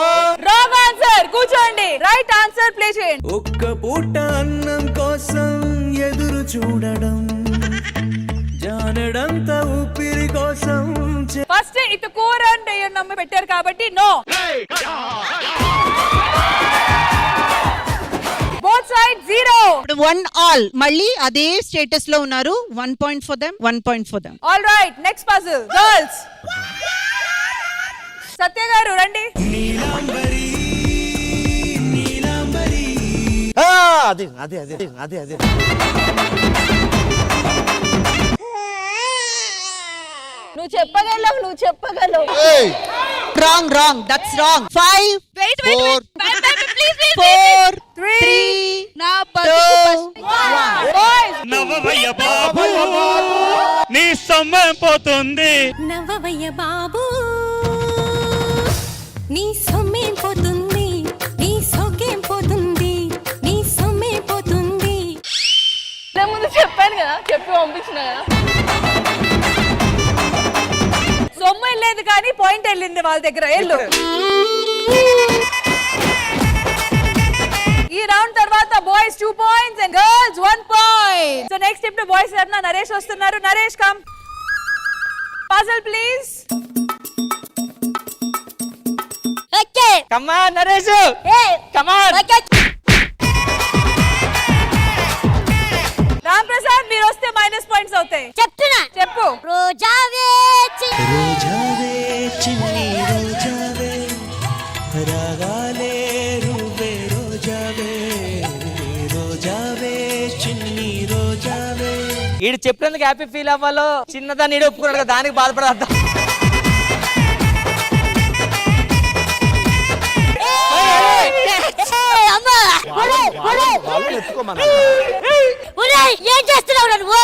Wrong answer. కూర్చోండి. రైట్ ఆన్సర్ ప్లే చేయండి. ఒక్క పూట అన్నం కోసం ఎదురు చూడడం, జానడంత ఊపిరి కోసం ఫస్ట్ ఇటు కూర అంటే నమ్మ పెట్టారు కాబట్టి నో. Both side 0. 1 all. మళ్ళీ అదే స్టేటస్ లో ఉన్నారు. 1 point for them, 1 point for them. All right, next puzzle girls. Satya గారు రండి. అది అది అది అది అది నువ్వు చెప్పగలవు, నువ్వు చెప్పగలవు. Wrong, wrong. That's wrong. 5 wait 4 4 3 నా 2 బాయ్స్. నవ్వవయ్య బాబు నీ సొమ్మం పోతుంది. నవ్వవయ్య బాబు నీ సొమ్మేం పోతుంది, నీ సొగ్గేం పోతుంది, నీ సొమ్మేం పోతుంది. ముందు చెప్పాను కదా, చెప్పి పంపించిన కదా. సొమ్ము వెళ్ళలేదు కానీ పాయింట్ వెళ్ళింది వాళ్ళ దగ్గర. వెళ్ళు. ఈ రౌండ్ తర్వాత boys 2 points and girls 1 point. So next ఇప్పుడు బాయ్స్ తరపున నరేష్ వస్తున్నారు. Naresh come. Puzzle please. Okay come on Naresh, come on. Ram Prasad మీరు వస్తే మైనస్ పాయింట్స్ అవుతాయి. చెప్తున్నా, చెప్పు. రోజావే రోజావే చిన్ని రోజావే, రాగాలే రువే రోజావే, రోజావే చిన్ని రోజావే. ఈడు చెప్పినందుకు హ్యాపీ ఫీల్ అవ్వాలో చిన్నదాన్ని ఈడు ఒప్పుకున్నాడు కదా, దానికి బాధపడద్దాం. ఏం చేస్తున్నావు నువ్వు?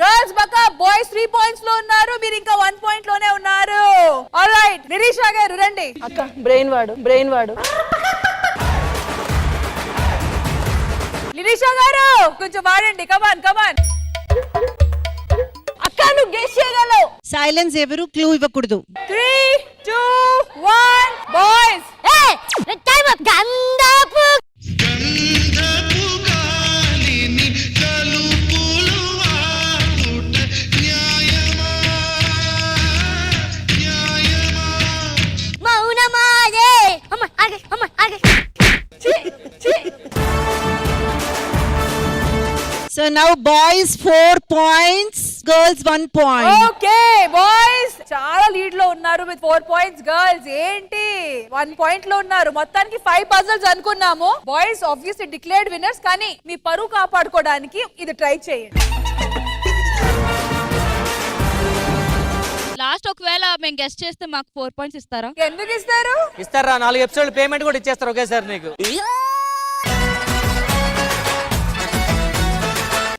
గర్ల్స్ పక్క బాయ్స్ 3 points లో ఉన్నారు, మీరు ఇంకా 1 point లోనే ఉన్నారు. ఆల్రైట్ నిరీషా గారు రండి. అక్క బ్రెయిన్ వాడు. నిరీషా గారు కొంచెం వాడండి. కమాన్ అక్క, నువ్వు గెస్ చేయగలవు. సైలెన్స్. ఎవరు క్లూ ఇవ్వకూడదు. 3 2 1 బాయ్స్. Time up. గంధపు మౌనమాయే. అమ్మ ఆగే. So now boys 4 points, girls 1 point. Okay boys చాలా లీడ్ లో ఉన్నారు విత్ 4 points. గర్ల్స్ ఏంటి 1 point లో ఉన్నారు. మొత్తానికి 5 puzzles అనుకున్నాము. బాయ్స్ ఆబ్వియస్లీ డిక్లేర్డ్ విన్నర్స్, కానీ మీ పరువు కాపాడుకోవడానికి ఇది ట్రై చేయండి. లాస్ట్ ఒకవేళ మేము గెస్ట్ చేస్తే మాకు 4 points ఇస్తారా? ఎందుకు ఇస్తారు? ఇస్తారా? 4 ఎపిసోడ్ పేమెంట్ కూడా ఇచ్చేస్తారు ఒకేసారి నీకు.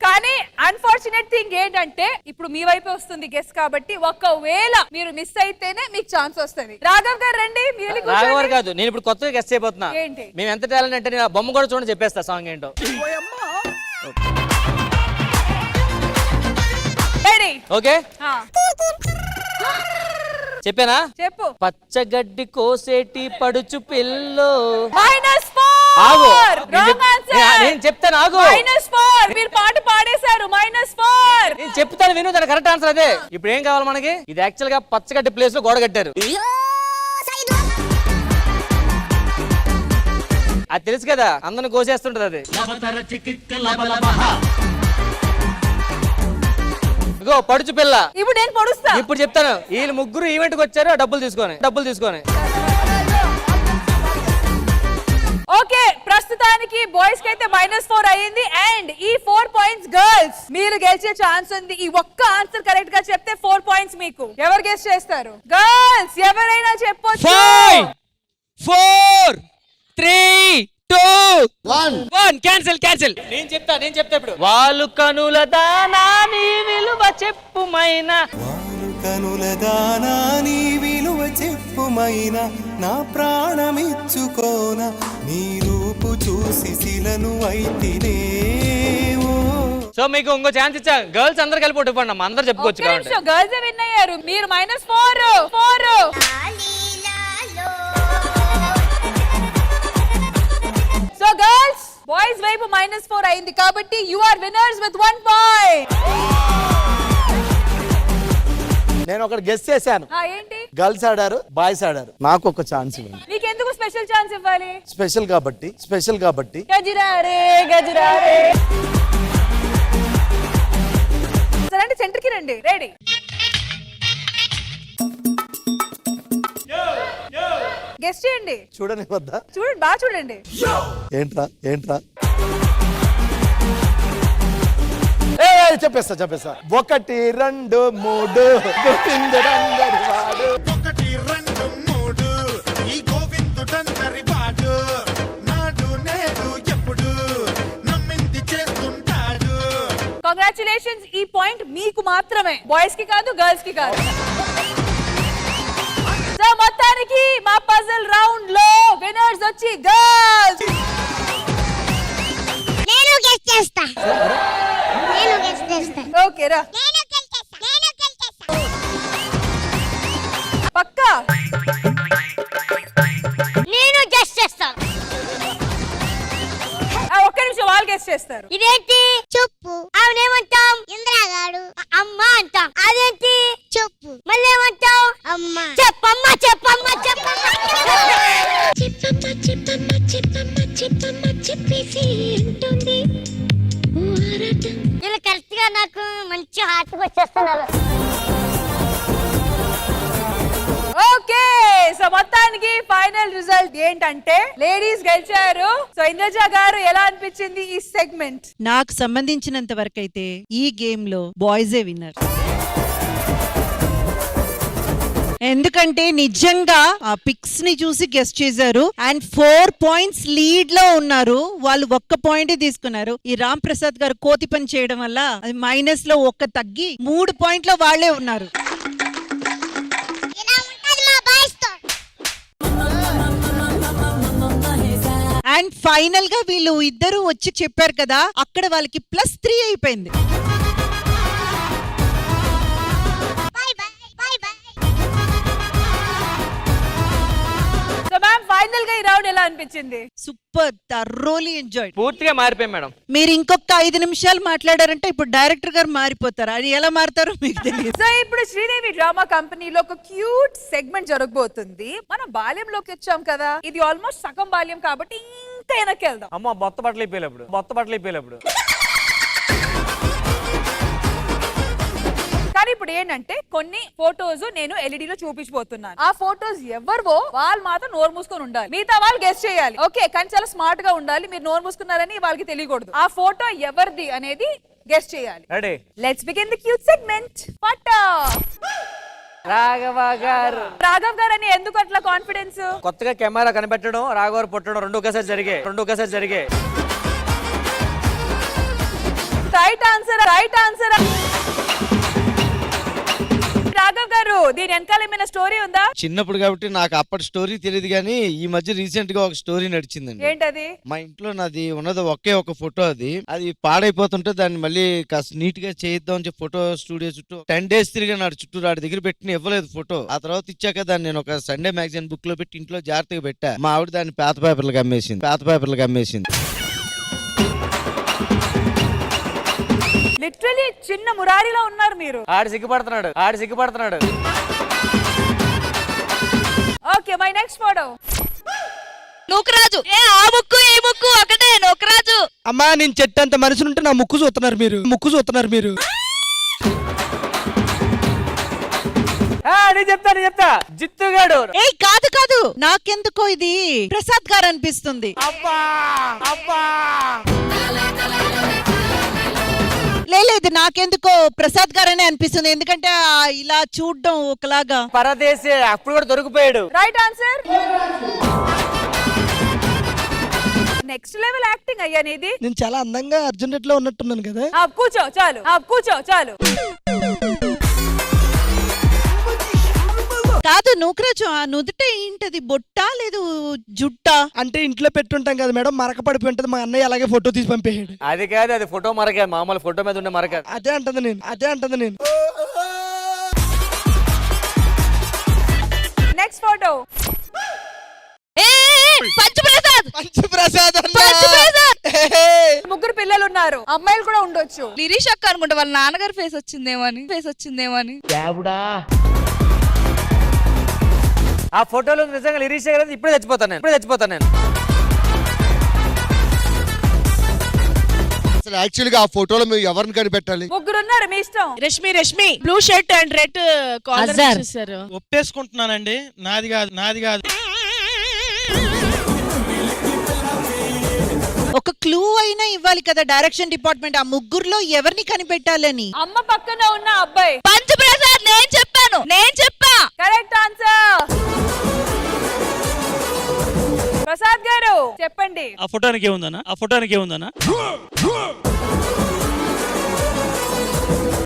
కానీ అన్ఫార్చునేట్ థింగ్ ఏంటంటే ఇప్పుడు మీ వైపే వస్తుంది గెస్ కాబట్టి ఒకవేళ మీరు మిస్ అయితేనే మీకు ఛాన్స్ వస్తుంది. రాఘవ్ గారు రండి. రాఘవర్ కాదు, నేను ఇప్పుడు కొత్తగా గెస్ట్ చేయబోతున్నా. ఏంటి? మేము ఎంత టాలెంట్ అంటే నేను ఆ బొమ్మ కూడా చూడండి చెప్పేస్తా సాంగ్ ఏంటో. రెడీ? ఓకే చెప్పానా? చెప్పు. పచ్చగడ్డి కోసేటి పడుచు పిల్లో. ఆగు. నేను చెప్తాను ఆగు. -4. మీరు పాట పాడేశారు. -4. నేను చెప్తాను విను, దాని కరెక్ట్ ఆన్సర్ అదే. ఇప్పుడు ఏం కావాలి మనకి? ఇది యాక్చువల్ గా పచ్చగడ్డి ప్లేస్ లో గోడ కట్టారు. అది తెలుసు కదా, అందరిని కోసేస్తుంటది అది. ఇగో పడుచు పిల్ల. ఇప్పుడు నేను పొడుస్తా. ఇప్పుడు చెప్తాను. వీళ్ళు ముగ్గురు ఈవెంట్ కి వచ్చారు డబ్బులు తీసుకొని. ఓకే, ప్రస్తుతానికి బాయ్స్ కి అయితే -4 అయ్యింది. అండ్ ఈ 4 points గర్ల్స్ మీరు గెలిచే ఛాన్స్ ఉంది. ఈ ఒక్క ఆన్సర్ కరెక్ట్ గా చెప్తే 4 points మీకు. ఎవరు గెస్ చేస్తారు? గర్ల్స్ ఎవరైనా చెప్పొచ్చు. 5 4 3 2 1 క్యాన్సిల్. నేను చెప్తా ఇప్పుడు. వాళ్ళు కనుల దానా నీ విలువ చెప్పుమైనా, కనుల దానా నీ విలువ చెప్పుమైనా, నా ప్రాణమిచ్చుకోన నీ రూపు చూసి శిలను అయితినే సో మీకు ఇంకో ఛాన్స్ ఇచ్చా, గర్ల్స్ అందరు కలిపి ఒట్టుకోండి అమ్మా, అందరు చెప్పుకోవచ్చు కాబట్టి. గర్ల్స్ విన్ అయ్యారు, మీరు -4. సో గర్ల్స్ బాయ్స్ వైపు -4 అయింది కాబట్టి you are winners with 1 point. నేను ఒకటి గెస్ చేశాను. ఏంటి? గర్ల్స్ ఆడారు, బాయ్స్ ఆడారు. నాకు ఒక ఛాన్స్ ఇవ్వండి. నీకెందుకు స్పెషల్ ఛాన్స్ ఇవ్వాలి? స్పెషల్ కాబట్టి గజరారే. సరే సెంటర్ కి రండి. రెడీ? గెస్ చేయండి. చూడని వద్దా? చూడండి, బాగా చూడండి. ఏంట్రా చెప్పేస్తా 1 2 3 గోవిందుడందరి వాడు. 1 2 3 ఈ గోవిందుడందరి వాడు నాడు నేడు ఎప్పుడు నమ్మింది చేస్తుంటాడు. కంగ్రాచులేషన్స్, ఈ పాయింట్ మీకు మాత్రమే, బాయ్స్ కి కాదు, గర్ల్స్ కి కాదు. సో మొత్తానికి మా పజిల్ రౌండ్ లో విన్నర్స్ వచ్చి గర్ల్స్. నేను గెస్ చేస్తా. ఓకే రా. పక్కా నేను గెస్ చేస్తా. ఒక్క నిమిషం, వాళ్ళు గెస్ చేస్తారు. ఇదేంటి? చెప్పు. అవునేమంటాం? ఇంద్రాగాడు అమ్మ అంటాం. అదేంటి? చెప్పు. మళ్ళీ ఏమంటాం? అమ్మ. చెప్పమ్మా. ఇలా కరెక్ట్ గా నాకు మంచి హార్ట్ వచ్చేస్తున్నారు. ఓకే, సో మొత్తానికి ఫైనల్ రిజల్ట్ ఏంటంటే లేడీస్ గెలిచారు. సో ఇంద్రజ గారు, ఎలా అనిపించింది ఈ సెగ్మెంట్? నాకు సంబంధించినంత వరకు అయితే ఈ గేమ్ లో బాయ్సే విన్నర్. ఎందుకంటే నిజంగా ఆ పిక్స్ ని చూసి గెస్ట్ చేశారు అండ్ 4 పాయింట్స్ లీడ్ లో ఉన్నారు. వాళ్ళు 1 పాయింట్ తీసుకున్నారు. ఈ రామ్ ప్రసాద్ గారు కోతి పని చేయడం వల్ల అది మైనస్ లో 1 తగ్గి 3 పాయింట్లో వాళ్ళే ఉన్నారు. అండ్ ఫైనల్ గా వీళ్ళు ఇద్దరు వచ్చి చెప్పారు కదా, అక్కడ వాళ్ళకి +3 అయిపోయింది. సో మ్యామ్, ఫైనల్ గా ఈ రౌండ్ ఎలా అనిపించింది? Super, thoroughly enjoy. పూర్తిగా మారిపోయాం మేడం. మీరు ఇంకొక 5 నిమిషాలు మాట్లాడారంటే ఇప్పుడు డైరెక్టర్ గారు మారిపోతారు. అది ఎలా మారుతారో మీకు తెలియదు. సో ఇప్పుడు శ్రీదేవి డ్రామా కంపెనీలో ఒక క్యూట్ సెగ్మెంట్ జరగబోతుంది. మనం బాల్యంలోకి వచ్చాం కదా, ఇది ఆల్మోస్ట్ సగం బాల్యం కాబట్టి ఇంకా వెనక్కి వెళ్దాం. అమ్మ బొత్త బట్టలు అయిపోయినప్పుడు కానీ ఇప్పుడు ఏంటంటే కొన్ని ఫోటోస్ నేను ఎల్ఈడి లో చూపించబోతున్నాను. ఆ ఫోటోస్ ఎవరివో వాళ్ళు మాత్రం నోరు మూసుకొని ఉండాలి, మిగతా వాళ్ళు గెస్ చేయాలి. ఓకే, కానీ చాలా స్మార్ట్ గా ఉండాలి. మీరు నోరు మూసుకున్నారని వాళ్ళకి తెలియకూడదు. ఆ ఫోటో ఎవరిది అనేది గెస్ చేయాలి. Ready? Let's begin the cute segment. Photo. Raghava గారు అని ఎందుకు అట్లా కాన్ఫిడెన్స్? కొత్తగా కెమెరా కనిపెట్టడం, రాఘవ పుట్టడం రెండు ఒకేసారి జరిగాయి. Right answer. రాఘవ్ గారు, దీని వెనకాల ఏమైనా స్టోరీ ఉందా? చిన్నప్పుడు కాబట్టి నాకు అప్పటి స్టోరీ తెలియదు, కానీ ఈ మధ్య రీసెంట్ గా ఒక స్టోరీ నడిచిందండి. ఏంటది? మా ఇంట్లో నాది ఉన్నది ఒక ఫోటో. అది పాడైపోతుంటే దాన్ని మళ్ళీ కాస్త నీట్ గా చేయిద్దాం అని చెప్పి ఫోటో స్టూడియో చుట్టూ 10 days తిరిగినాడు. చుట్టూ వాడి దగ్గర పెట్టి ఇవ్వలేదు ఫోటో. ఆ తర్వాత ఇచ్చాక దాన్ని నేను ఒక సండే మ్యాగజైన్ బుక్ లో పెట్టి ఇంట్లో జాగ్రత్తగా పెట్టా. మా ఆవిడ దాన్ని పేత పేపర్లకు అమ్మేసింది. లిటరలీ చిన్న మురారిలో ఉన్నారు మీరు. ఆడు సిగ్గుపడుతున్నాడు. Okay, my next photo. Nookaraju. ఆ ముక్కు ఈ ముక్కు ఒకటే, నూకరాజు. అమ్మా, నేను చెట్టంత మనుషులు ఉంటే నా ముక్కు చూస్తున్నారు మీరు. నేను చెప్తా జిత్తుగాడు. కాదు, నాకెందుకో ఇది ప్రసాద్ గారు అనిపిస్తుంది. లేదు, నాకెందుకో ప్రసాద్ గారనే అనిపిస్తుంది. ఎందుకంటే ఇలా చూడడం ఒకలాగా. పరదేశీ అప్పుడు కూడా దొరికిపోయాడు. Right answer. Next level acting అయ్యా నీది. నేను చాలా అందంగా అర్జున్ రెడ్డిలో ఉన్నట్టున్నాను కదా. కూర్చో చాలు. కాదు నూకరాజు, ఆ నుదుట ఏంటది? బొట్ట లేదు జుట్ట? అంటే ఇంట్లో పెట్టుంటాం కదా మేడం, మరక పడిపోయి ఉంటది. మా అన్నయ్య అలాగే ఫోటో తీసి పంపేయాడు. అది కాదు, అది ఫోటో మరక, మామూలు ఫోటో మీద ఉండే మరక. అదే అంటది నేను. Next photo. పంచప్రసాద్ ముగ్గురు పిల్లలు ఉన్నారు, అమ్మాయిలు కూడా ఉండొచ్చు. లిరీష్ అక్క అనుకుంటా, వాళ్ళ నాన్నగారు ఫేస్ వచ్చిందేమో అని. ఆ ఫోటోలో నిజంగా లిరీష్ గారు ఇప్పుడే చచ్చిపోతాను నేను. అసలు యాక్చువల్ గా ఆ ఫోటోలో మీరు ఎవరిని కనిపెట్టాలి? ముగ్గురు ఉన్నారు, మీ ఇష్టం. Rashmi blue shirt and red collar చేశారు. ఒప్పేసుకుంటున్నానండి, నాది కాదు. ఒక క్లూ అయినా ఇవ్వాలి కదా డైరెక్షన్ డిపార్ట్మెంట్. ఆ ముగ్గురులో ఎవరిని కనిపెట్టాలని. అమ్మ పక్కన ఉన్న అబ్బాయి పంచప్రసాద్. నేను చెప్పా. Correct answer. ప్రసాద్ గారు చెప్పండి. ఆ ఫోటోనికి ఏముందనా?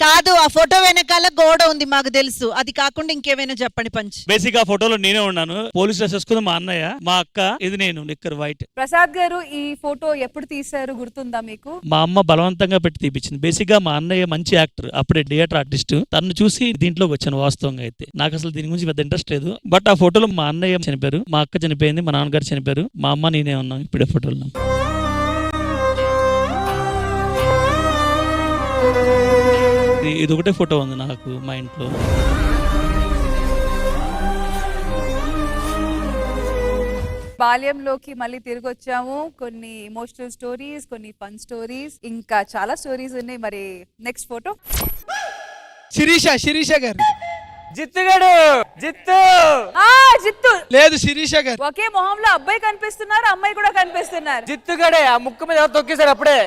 కాదు, ఆ ఫోటో వెనకాల గోడ ఉంది, మాకు తెలుసు. అది కాకుండా ఇంకేమైనా చెప్పండి పంచ్. బేసిక్ ఆ ఫోటోలో నేనే ఉన్నాను. పోలీస్ డ్రెస్ వేసుకుంది మా అన్నయ్య, మా అక్క, ఇది నేను నిక్కర్ వైట్. ప్రసాద్ గారు ఈ ఫోటో ఎప్పుడు తీశారు, గుర్తుందా మీకు? మా అమ్మ బలవంతంగా పెట్టి తీపిచ్చింది. బేసిక్ గా మా అన్నయ్య మంచి యాక్టర్, అప్పుడే థియేటర్ ఆర్టిస్ట్. తను చూసి దీంట్లోకి వచ్చాను. వాస్తవంగా అయితే నాకు అసలు దీని గురించి పెద్ద ఇంట్రెస్ట్ లేదు. బట్ ఆ ఫోటోలో మా అన్నయ్య చనిపోయారు, మా అక్క చనిపోయింది, మా నాన్నగారు చనిపోయారు, మా అమ్మ నేనే ఉన్నాం ఇప్పుడే ఫోటోలో. ఇది ఒకటే ఫోటో ఉంది నాకు మా ఇంట్లో. బాల్యంలోకి మళ్ళీ తిరిగి వచ్చాము. కొన్ని ఎమోషనల్ స్టోరీస్, కొన్ని ఫన్ స్టోరీస్, ఇంకా చాలా స్టోరీస్ ఉన్నాయి. మరి నెక్స్ట్ ఫోటో. శిరీష గారు. జిత్తు లేదు, శిరీష గారు. ఒకే మొహంలో అబ్బాయి కనిపిస్తున్నారు, అమ్మాయి కూడా కనిపిస్తున్నారు. జిత్తుగాడే ఆ ముక్కు మీద తొక్కేశారు అప్పుడే.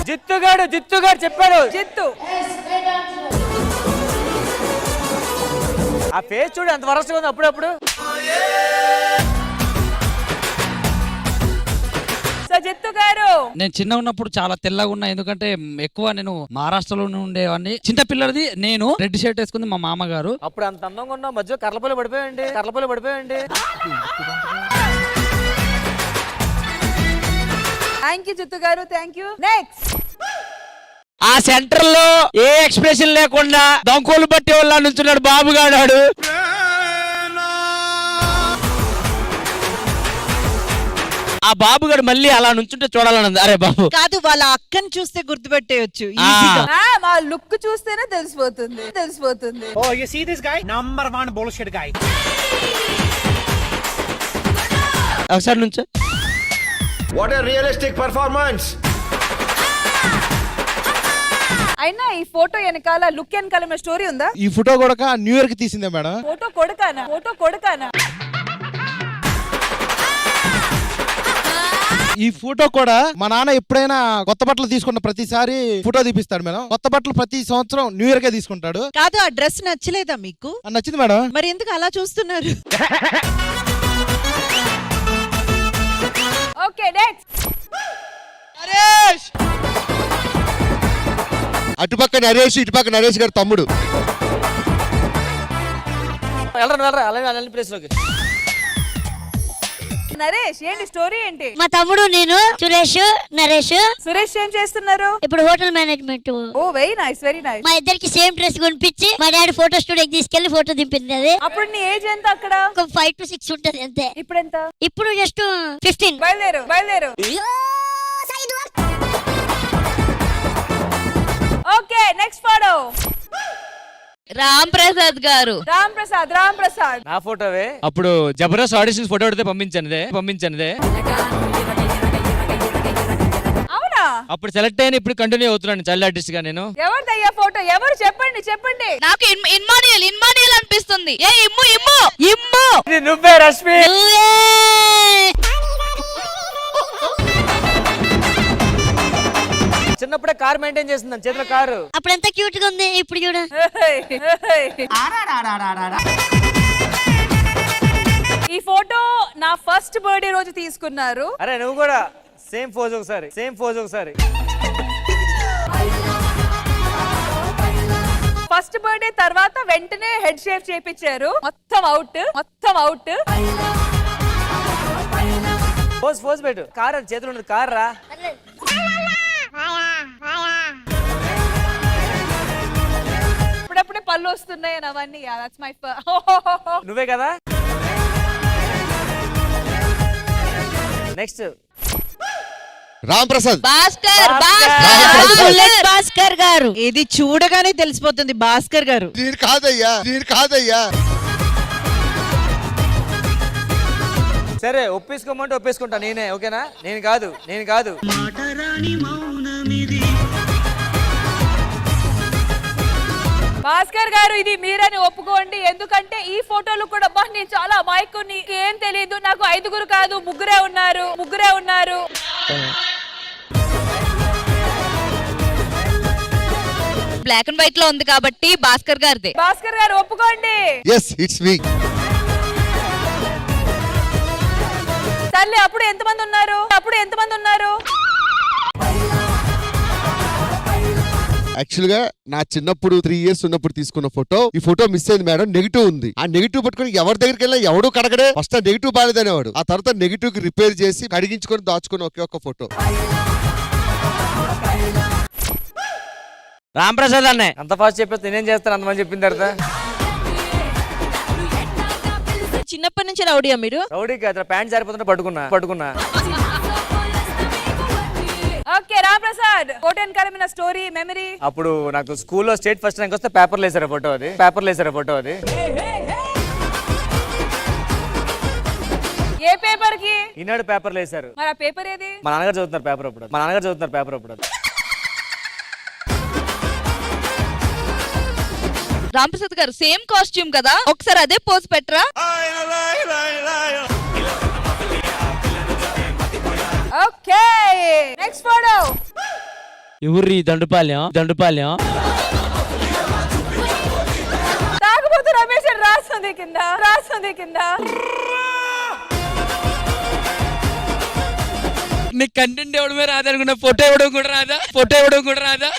జిత్తుగాడు చెప్పాడు. జిత్తు. ఆ ఫేస్ చూడు ఎంత వరసగా ఉంది అప్పుడప్పుడు. సో జిత్తు గారు, నేను చిన్న ఉన్నప్పుడు చాలా తెల్లగా ఉన్నా, ఎందుకంటే ఎక్కువ నేను మహారాష్ట్రలోనే ఉండేవాడిని. చిన్న పిల్లడిది నేను రెడ్ షర్ట్ వేసుకుంది మా మామగారు. అప్పుడు అంత అందంగా ఉన్నా, మధ్య కర్లపల్లి పడిపోయండి. థ్యాంక్ యూ జిత్తు గారు, థ్యాంక్ యూ. నెక్స్ట్. ఆ సెంటర్ లో ఏ ఎక్స్ప్రెషన్ లేకుండా దంకోలు బట్టి వాళ్ళ నుంచున్నాడు బాబుగాడు. ఆ బాబుగాడు మళ్ళీ అలా నుంచుంటే చూడాలన్నది. అరే బాబు కాదు, వాళ్ళ అక్కని చూస్తే గుర్తుపెట్టేయచ్చు. మా లుక్ చూస్తేనే తెలిసిపోతుంది. ఒకసారి నుంచో. What a realistic performance. అయినా ఈ ఫోటో వెనకాల లుక్ వెనకాల స్టోరీ ఉందా? ఈ ఫోటో కూడా న్యూ ఇయర్ కి తీసిందే మేడం. ఫోటో కొడుకానా? ఈ ఫోటో కూడా మా నాన్న ఎప్పుడైనా కొత్త బట్టలు తీసుకున్న ప్రతిసారి ఫోటో తీపిస్తాడు మేడం. కొత్త బట్టలు ప్రతి సంవత్సరం న్యూ ఇయర్ కే తీసుకుంటాడు. కాదు, ఆ డ్రెస్ నచ్చలేదా మీకు? నచ్చింది మేడం. మరి ఎందుకు అలా చూస్తున్నారు? Okay, next. అటుపక్క నరేష్, ఇటుపక్క నరేష్ గారు తమ్ముడు. వెళ్ళరా అలాగే ప్లేస్ లోకి. నరేష్, ఏంటి స్టోరీ ఏంటి? మా తమ్ముడు నేను నరేష్ ఏం చేస్తున్నారు? ఇప్పుడు హోటల్ మేనేజ్మెంట్. ఓ వెరీ నైస్. మా ఇద్దరికి సేమ్ డ్రెస్ కొనిపించి మా డాడీ ఫోటో స్టూడియోకి తీసుకెళ్లి ఫోటో దింపింది. అది అప్పుడు నీ ఏజ్ ఎంత అక్కడ? 5 to 6 ఉంటది అంతే. ఇప్పుడు ఎంత? ఇప్పుడు జస్ట్ 15. బయలుదేరు. Okay, next photo. Ram Prasad గారు. రామ్ ప్రసాద్ నా ఫోటోవే. అప్పుడు జబర్దస్త్ ఆడిషన్స్ ఫోటో పెడితే పంపించండి. అవునా? అప్పుడు సెలెక్ట్ అయిన ఇప్పుడు కంటిన్యూ అవుతున్నాను చైల్డ్ ఆర్టిస్ట్ గా నేను. ఎవరిదయ్యా ఫోటో? ఎవరు చెప్పండి. నాకు ఇన్మానియల్ అనిపిస్తుంది. ఏ ఇమ్ము. నువ్వే రష్మి. చిన్నప్పుడే కార్ మెయింటైన్ చేస్తుందని చేతిలో కారు. అప్పుడు ఎంత క్యూట్ గా ఉంది, ఇప్పుడు చూడ. ఈ ఫోటో నా ఫస్ట్ బర్త్డే రోజు తీసుకున్నారు. అరే నువ్వు కూడా సేమ్ పోజ్ ఒకసారి. ఫస్ట్ బర్త్డే తర్వాత వెంటనే హెడ్ షేవ్ చేపించారు. మొత్తం అవుట్. ఫోర్స్ పెట్టు. కార్ చేతులు ఉండదు. కార్ రా. ఇప్పుడప్పుడే పళ్ళు వస్తున్నాయి అవన్నీ. దట్స్ మై నువ్వే కదా. నెక్స్ట్ రామ్ ప్రసాద్. భాస్కర్ గారు. ఇది చూడగానే తెలిసిపోతుంది భాస్కర్ గారు. నేను కాదయ్యా. సరే ఒప్పేసుకోమంటే ఒప్పేసుకుంటా నేనే. ఓకేనా? నేను కాదు. భాస్కర్ గారు ఇది మీరని ఒప్పుకోండి. ఎందుకంటే ఈ ఫోటోలు కూడా నేను చాలా అమాయకుని, ఏం తెలియదు నాకు. 5 కాదు 3 ఉన్నారు. బ్లాక్ అండ్ వైట్ లో ఉంది కాబట్టి భాస్కర్ గారిదే. భాస్కర్ గారు ఒప్పుకోండి. yes it's me. తల్లి అప్పుడు ఎంతమంది ఉన్నారు? యాక్చువల్ గా నా చిన్నప్పుడు 3 years ఉన్నప్పుడు తీసుకున్న ఫోటో. ఈ ఫోటో మిస్ అయింది మేడం. నెగిటివ్ ఉంది. ఆ నెగిటివ్ పట్టుకుని ఎవరి దగ్గరికి వెళ్ళినా ఎవడు కడగడే. ఫస్ట్ ఆ నెగిటివ్ బాలేదనేవాడు. ఆ తర్వాత నెగిటివ్ కి రిపేర్ చేసి కడిగించుకొని దాచుకుని ఒకే ఒక్క ఫోటో. రామ్ ప్రసాద్ అన్నే అంత ఫాస్ట్ చెప్పేస్తే నేనేం చేస్తాను అంతమంది చెప్పిన తర్వాత. చిన్నప్పటి నుంచి రౌడీయా మీరు? రౌడీ కాదు, ప్యాంట్ జారిపోతుంటే పట్టుకున్నా. ఓకే రామ్ ప్రసాద్, ఫోటో వెనకాల స్టోరీ మెమరీ. అప్పుడు నాకు స్కూల్లో స్టేట్ ఫస్ట్ ర్యాంక్ వస్తే పేపర్లు వేసారు ఫోటో అది. ఏ పేపర్ కి? ఈనాడు పేపర్లు వేసారు. మరి ఆ పేపర్ ఏది? మా నాన్నగారు చదువుతున్నారు పేపర్ అప్పుడు. రామ్ ప్రసాద్ గారు సేమ్ కాస్ట్యూమ్ కదా, ఒకసారి అదే పోజ్ పెట్టరా? Okay next photo. ఎవరి దండుపాలెం తాగుబోతు రమేష్ రాస్తుంది కింద. నీకు కంటెంట్ ఇవ్వడమే రాదనుకున్నా, ఫోటో ఇవ్వడం కూడా రాదా?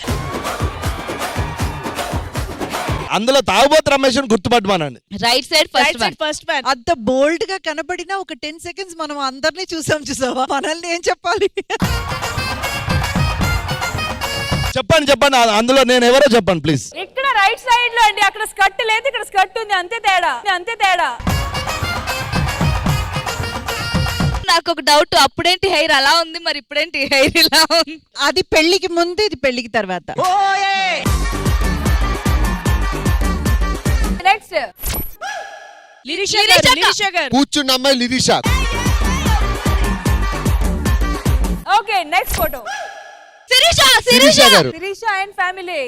అందులో తాగుబోతు రమేష్ గుర్తుపట్టమానండి. Right side first one. అంత బోల్డ్ గా కనబడినా ఒక 10 seconds మనం అందరినీ చూసావా? మనల్ని ఏం చెప్పాలి? చెప్పండి అందులో నేను ఎవరో చెప్పండి ప్లీజ్. ఇక్కడ రైట్ సైడ్ లో అండి. అక్కడ స్కర్ట్ లేదు, ఇక్కడ స్కర్ట్ ఉంది. అంతే తేడా. నాకు ఒక డౌట్, అప్పుడేంటి హెయిర్ అలా ఉంది, మరి ఇప్పుడేంటి హెయిర్ ఇలా ఉంది? అది పెళ్లికి ముందు, ఇది పెళ్లికి తర్వాత. నెక్స్ట్ లిరిషా గారు. కూర్చున్న అమ్మాయి Lirisha. Okay next photo. Sirisha గారు. Sirisha and family.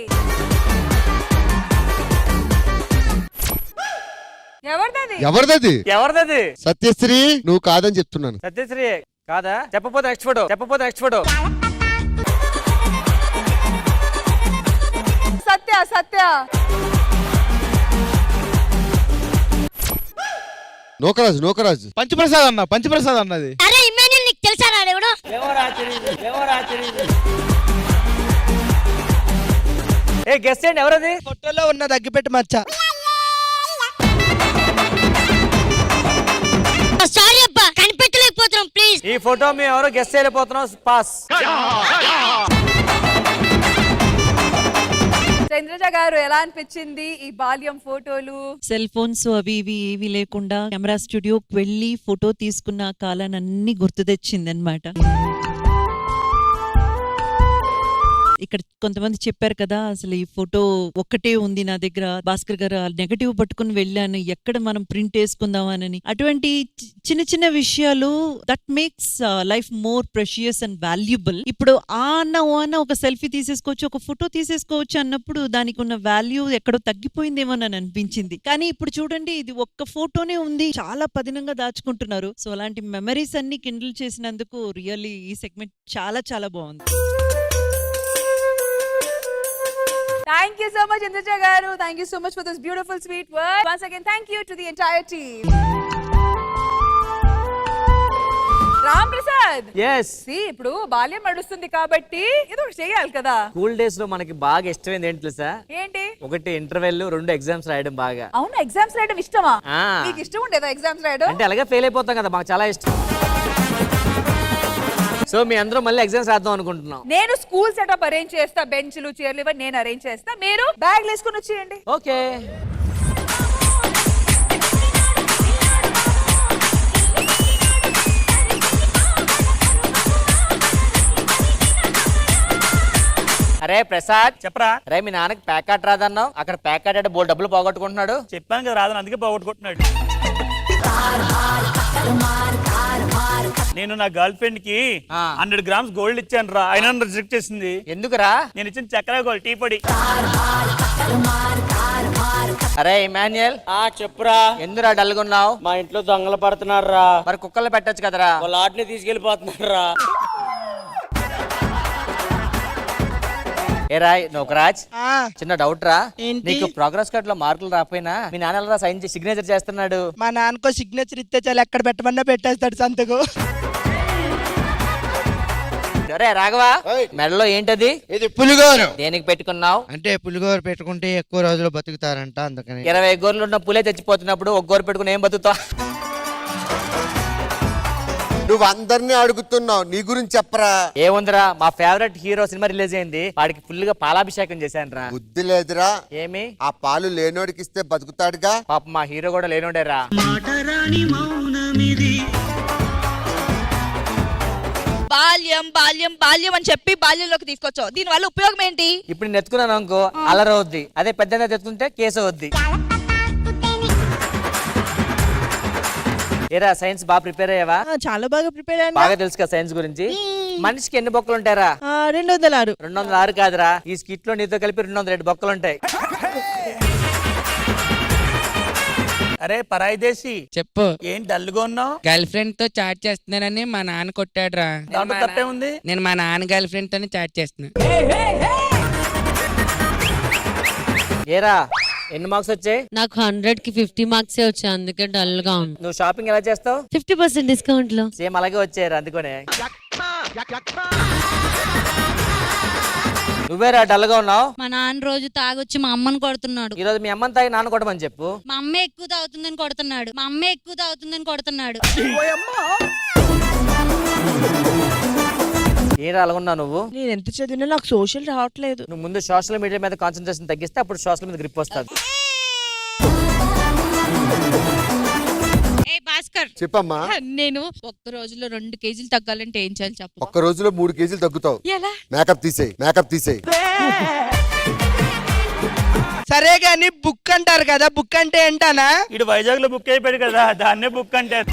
ఎవరిదది? సత్యశ్రీ. నువ్వు కాదని చెప్తున్నాను. సత్యశ్రీ కాదా? చెప్పపోతే నెక్స్ట్ ఫోటో. సత్య. నోకరాజు. పంచప్రసాద్ అన్నది. అరే ఇమాన్యుల్ నీకు తెలుసా రాడేవడో? గెస్ చేయండి ఎవరది? ఫోటోలో ఉన్న దగ్గిపెట్టి మచ్చ. సారీ అబ్బా, కనిపెట్టలేకపోతున్నాం ప్లీజ్. ఈ ఫోటో మేము ఎవరో గెస్ చేయలేకపోతున్నాం. పాస్. చంద్రజ గారు ఎలా అనిపించింది ఈ బాల్యం ఫోటోలు? సెల్ ఫోన్స్ అవి ఇవి ఏవి లేకుండా కెమెరా స్టూడియోకి వెళ్ళి ఫోటో తీసుకున్న కాలాన్ని అన్ని గుర్తు తెచ్చింది అనమాట. ఇక్కడ కొంతమంది చెప్పారు కదా, అసలు ఈ ఫోటో ఒక్కటే ఉంది నా దగ్గర, భాస్కర్ గారు నెగటివ్ పట్టుకుని వెళ్ళాను, ఎక్కడ మనం ప్రింట్ వేసుకుందామని. అటువంటి చిన్న చిన్న విషయాలు that makes life more precious and valuable. ఇప్పుడు అన్న ఒక సెల్ఫీ తీసేసుకోవచ్చు, ఒక ఫోటో తీసేసుకోవచ్చు అన్నప్పుడు దానికి ఉన్న వాల్యూ ఎక్కడో తగ్గిపోయిందేమో అని అనిపించింది. కానీ ఇప్పుడు చూడండి, ఇది ఒక్క ఫోటోనే ఉంది, చాలా పదినంగా దాచుకుంటున్నారు. సో అలాంటి మెమరీస్ అన్ని కిండిల్ చేసినందుకు రియల్లీ ఈ సెగ్మెంట్ చాలా చాలా బాగుంది. Thank you so much, Indraja garu. Thank you so much for this beautiful, sweet words. Once again, thank you to the entire team. Ram Prasad S ఇప్పుడు బాల్యం నడుస్తుంది కాబట్టి ఏదో ఒకటి చేయాలి కదా. స్కూల్ డేస్ లో మనకి బాగా ఇష్టమైంది ఏంటి తెలుసా? ఏంటి? ఒకటి ఇంటర్వెల్, 2 ఎగ్జామ్స్ రాయడం బాగా. అవును, ఎగ్జామ్స్ రాయడం ఇష్టమా? ఆ. నీకు ఇష్టం ఉండేదా ఎగ్జామ్స్ రాయడం? అంటే అలాగే ఫెయిల్ అయిపోతాం కదా, మాకు చాలా ఇష్టం. సో మీ అందరూ మళ్ళీ ఎగ్జామ్స్ రాద్దాం అనుకుంటున్నాం. నేను స్కూల్ సెటప్ అరేంజ్ చేస్తా, బెంచ్లు చైర్లు ఇవన్నీ నేను అరేంజ్ చేస్తా, మీరు బ్యాగ్ వేసుకుని వచ్చేయండి. ఓకే. అరే ప్రసాద్ చెప్పరా. అరే మీ నాన్నకి ప్యాకెట్ రాదన్నావు, అక్కడ ప్యాకెట్ అంటే బోల్ డబ్బులు పోగొట్టుకుంటున్నాడు. చెప్పాను కదా రాదని, అందుకే పోగొట్టుకుంటున్నాడు. నేను నా గర్ల్ ఫ్రెండ్ కి 100 grams గోల్డ్ ఇచ్చాను రా, అయినా రిజెక్ట్ చేసింది. ఎందుకురా? నేను ఇచ్చిన చక్కెర గోల్డ్, టీ పొడి. అరే ఇమాన్యుయల్ చెప్పురా. ఎందురా డల్గా ఉన్నావు? మా ఇంట్లో దొంగలు పడుతున్నారా. మరి కుక్కలు పెట్టొచ్చు కదరా. వాళ్ళ ఆటని తీసుకెళ్లిపోతున్నారా. ఏ రాయ్ నోకరాజ్, ఆ, చిన్న డౌట్ రా. ఏంటి? నీకు ప్రోగ్రెస్ కార్డ్ లో మార్కులు రాకపోయినా మీ నాన్న ఎలా సైన్ చేసి సిగ్నేచర్ చేస్తున్నాడు? మా నాన్నకో సిగ్నేచర్ ఇస్తే చాలు, ఎక్కడ పెట్టమన్నా పెట్టేస్తాడు సంతకు. అరే రాఘవా, మెడలో ఏంటది? ఇది పులిగోరు. దేనికి పెట్టుకున్నావు? అంటే పులిగోరు పెట్టుకుంటే ఎక్కువ రోజులు బతుకుతారంట, అందుకని. 20 గోర్లు ఉన్న పులే చచ్చిపోతున్నప్పుడు ఒక గోరు పెట్టుకుని ఏం బతుకుతావు? నువ్వు అందరినీ అడుగుతున్నావు, నీ గురించి చెప్పరా. ఏముందిరా, మా ఫేవరెట్ హీరో సినిమా రిలీజ్ అయింది, వాడికి ఫుల్ గా పాలాభిషేకం చేశాను రా. బుద్ధి లేదురా. ఏమి? ఆ పాలు లేనోడికి ఇస్తే బతుకుతాడుగా. పాప మా హీరో కూడా లేనుండేరా. బాల్యం బాల్యం బాల్యం అని చెప్పి బాల్యంలోకి తీసుకొచ్చావు. దీని వల్ల ఉపయోగం ఏంటి? ఇప్పుడు నేను ఎత్తుకున్నాను అనుకో అలరవుద్ది, అదే పెద్ద ఎత్తుకుంటే కేసు అవుద్ది. ఏరా సైన్స్ బాగా ప్రిపేర్ అయ్యావా? చాలా బాగా ప్రిపేర్ అయ్యాను. బాగా తెలుసు కదా సైన్స్ గురించి. మనిషికి ఎన్ని బొక్కలు ఉంటారా? 206. 206 కాదురా, ఈ స్కిట్ లో నీతో కలిపి 202 బొక్కలు ఉంటాయి. అరే పరాయి దేశీ, చెప్పు. ఏం డల్గా ఉన్నావు? గర్ల్ ఫ్రెండ్ తో చాట్ చేస్తున్నానని మా నాన్న కొట్టాడు రా. దాంట్లో తప్పే ఉంది. నేను మా నాన్న గర్ల్ ఫ్రెండ్ తోనే చాట్ చేస్తున్నా. ఏరా ఎన్ని మార్క్స్ వచ్చాయి? నాకు 100కి 50 మార్క్సే వచ్చాయి, అందుకే డల్ గా ఉంది. నువ్వు షాపింగ్ ఎలా చేస్తావు? 50% డిస్కౌంట్ లో. సేమ్ అలాగే వచ్చారు, అందుకనే. నువ్వేరా డల్ గా ఉన్నావు? మా నాన్న రోజు తాగొచ్చి మా అమ్మని కొడుతున్నాడు. ఈ రోజు మీ అమ్మని తాగి నాన్న కొట్టమని చెప్పు. మా అమ్మ ఎక్కువ తాగుతుందని కొడుతున్నాడు. ఏరా అలా ఉన్నావు నువ్వు? నేను ఎంత చదివినా నాకు సోషల్ రావట్లేదు. నువ్వు ముందు సోషల్ మీడియా మీద కాన్సన్ట్రేషన్ తగ్గిస్తే అప్పుడు సోషల్ మీద గ్రిప్ వస్తుంది. భాస్కర్ చెప్పమ్మా. నేను ఒక్క రోజులో 2 కేజీలు తగ్గాలంటే ఏం చేయాలి చెప్పు? ఒక్క రోజులో 3 కేజీలు తగ్గుతావు. ఎలా? మేకప్ తీసేయి. సరే గాని బుక్ అంటారు కదా, బుక్ అంటే ఏంటానా? ఇటు వైజాగ్ లో బుక్ అయిపోయాడు కదా, దాన్నే బుక్ అంటారు.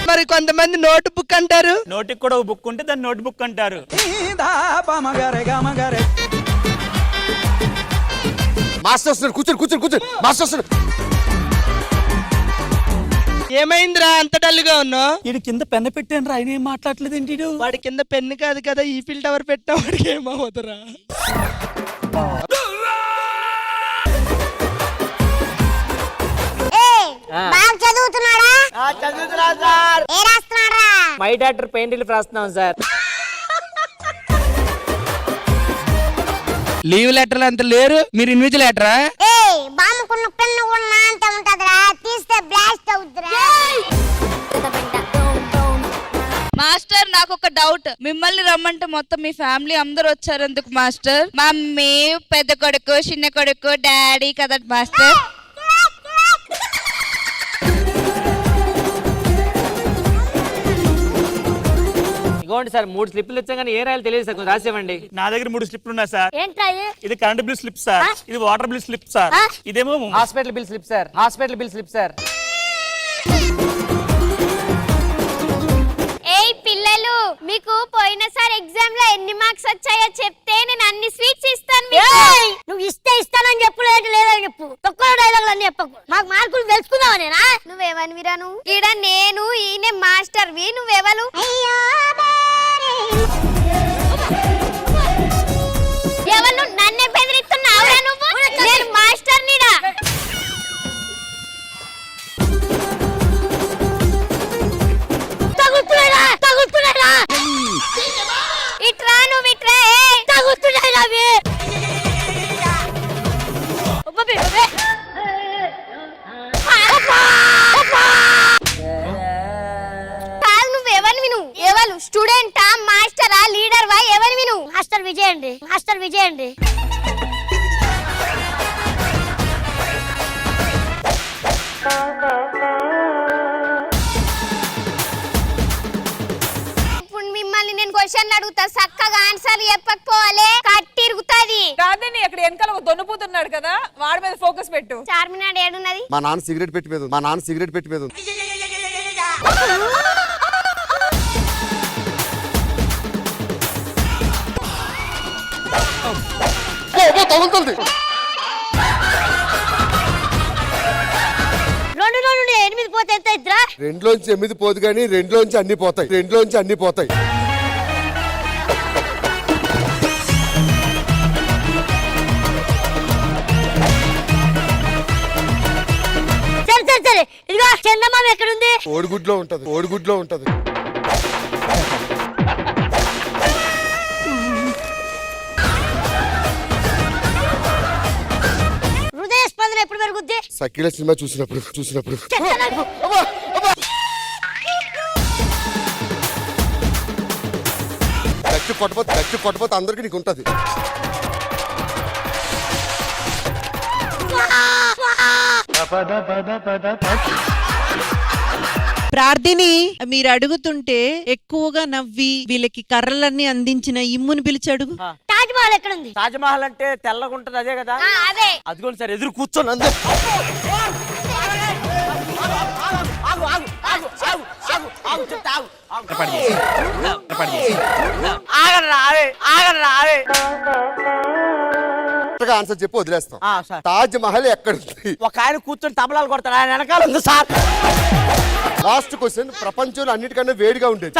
మరి కొంతమంది నోట్ బుక్ అంటారు. నోటికి కూడా ఒక బుక్ ఉంటే దాన్ని నోట్ బుక్ అంటారు. మాస్టర్ వస్తున్నాడు, కూర్చొని మాస్టర్ వస్తున్నాడు. ఏమైందిరా అంత డల్గా ఉన్నావు? ఇటు కింద పెన్న పెట్టాను రా, ఆయన ఏం మాట్లాడలేదు ఏంటి? వాడి కింద పెన్ను కాదు కదా, ఈఫిల్ టవర్ పెట్టిన వాడికి ఏమవుతురా? మై డాక్టర్ పెయిన్ రిలీఫ్ రాస్తున్నాం సార్. లీవ్ లెటర్లు అంత లేరు, మీరు ఇన్విజిలేటరా? బామ్మకున్న పెన్ను కూడా నా అంత ఉంటదిరా, తీస్తే బ్లాస్ట్ అవుతురా. మాస్టర్ నాకు ఒక డౌట్. మిమ్మల్ని రమ్మంటే మొత్తం మీ ఫ్యామిలీ అందరు వచ్చారు ఎందుకు మాస్టర్? మమ్మీ, పెద్ద కొడుకు, చిన్న కొడుకు, డాడీ కదా మాస్టర్. ఇగోండి సార్, 3 స్లిప్లు ఇచ్చాం కానీ ఏ రాయాలి తెలియదు సార్, కొంచెం రాసేవ్వండి. నా దగ్గర 3 స్లిప్లు ఉన్నాయి సార్. ఏంట్రా ఇది కరెంట్ బిల్ స్లిప్ సార్, ఇది వాటర్ బిల్ స్లిప్ సార్, ఇదేమో హాస్పిటల్ బిల్ స్లిప్ సార్. ఏయ్ పిల్లలు, మీకు పోయినసారి ఎగ్జామ్ లో ఎన్ని మార్క్స్ వచ్చాయో చెప్తే నేను అన్ని స్వీట్స్ ఇస్తాను మీకు. నువ్వు ఇస్తానని చెప్పు, లేదని చెప్పు. తక్కువ డైలాగులు అన్ని చెప్పకు, మాకు మార్కులు తెలుసుకుందావా నేనా? నువ్వేమని విరాను? ఈడ నేను ఈయన మాస్టర్ వి, నువ్వెవరు? ఎవరు నన్నే బెదిరిస్తున్నావురా నువ్వు? నేను మాస్టర్ నీడా. మాస్టర్ విజయ్ అండి. మాస్టర్ విజయ్ అండి. ఇప్పుడు మిమ్మల్ని నేను క్వశ్చన్ అడుగుతా, చక్కగా ఆన్సర్ చెప్పకపోవాలి కట్టిరుగుతుంది. కాదండి అక్కడ వెనకాల ఒక దొన్నుపోతున్నాడు కదా, వాడి మీద ఫోకస్ పెట్టు. చార్మినార్ ఏడున్నది? మా నాన్న సిగరెట్ పెట్టి మీద ఉంది. మా నాన్న సిగరెట్ పెట్టి మీద ఉంది. తగులుతుంది. 2 నుండి 8 పోతే ఎంత ఇద్దరా? 2లోంచి 8 పోదు కానీ 2లోంచి అన్ని పోతాయి. 2లోంచి అన్ని పోతాయి. సరే ఇదిగో చందమామ ఎక్కడుంది? ఓడిగుడ్లో ఉంటది. ఓడిగుడ్లో ఉంటది. హృదయ స్పందన ఎప్పుడు పెరుగుద్ది? సకీల సినిమా చూసినప్పుడు. గట్టి కొట్టపోతే అందరికి నీకు ఉంటది. ప్రార్థిని మీరు అడుగుతుంటే ఎక్కువగా నవ్వి వీళ్ళకి కర్రలన్నీ అందించిన ఇమ్ముని పిలిచి అడుగు. తాజ్ మహల్ ఎక్కడుంది? తాజ్ మహల్ అంటే తెల్లగా ఉంటది అదే కదా? అదే. అదిగోండి సార్ ఎదురు కూర్చొని అందరూ ఆన్సర్ చెప్పి వదిలేస్తాం. తాజ్ మహల్ ఎక్కడుంది? ఒక ఆయన కూర్చొని తబలాలు కొడతాడు, ఆయన వెనకాల ఉంది సార్. లాస్ట్ క్వశ్చన్, ప్రపంచంలో అన్నిటికన్నా వేడిగా ఉండేది.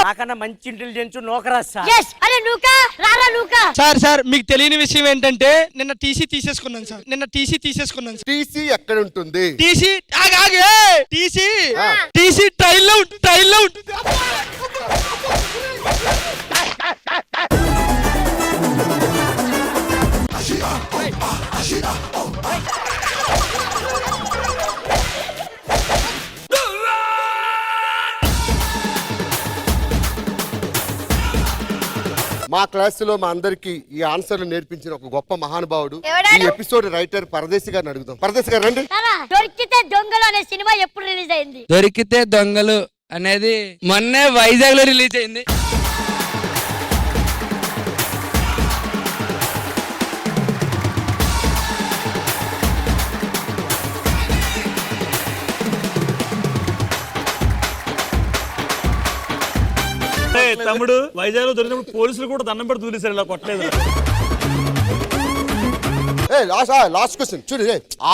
నాకన్నా మంచి ఇంటెలిజెన్స్ నోకరాజ్ సార్. అరే నూకా రారా నూకా. సార్ మీకు తెలియని విషయం ఏంటంటే నిన్న టీసీ తీసేసుకున్నాను సార్. టీసీ ఎక్కడ ఉంటుంది? టీసీ ట్రైల్లో ఉంటుంది. మా క్లాసులో మా అందరికి ఈ ఆన్సర్లు నేర్పించిన ఒక గొప్ప మహానుభావుడు, ఎవడాడు? ఈ ఎపిసోడ్ రైటర్ పరదేశి గారిని అడుగుదాం. పరదేశి గారు రండి. దొరికితే దొంగలు అనే సినిమా ఎప్పుడు రిలీజ్ అయింది? దొరికితే దొంగలు అనేది మొన్నే వైజాగ్ లో రిలీజ్ అయింది. తమ్ముడు వైజాగ్ లో దొరికినప్పుడు పోలీసులు కూడా దండం పెట్టి దూరేశారు, ఇలా కొట్టలేదు. లాస్ట్ క్వశ్చన్ చూడు,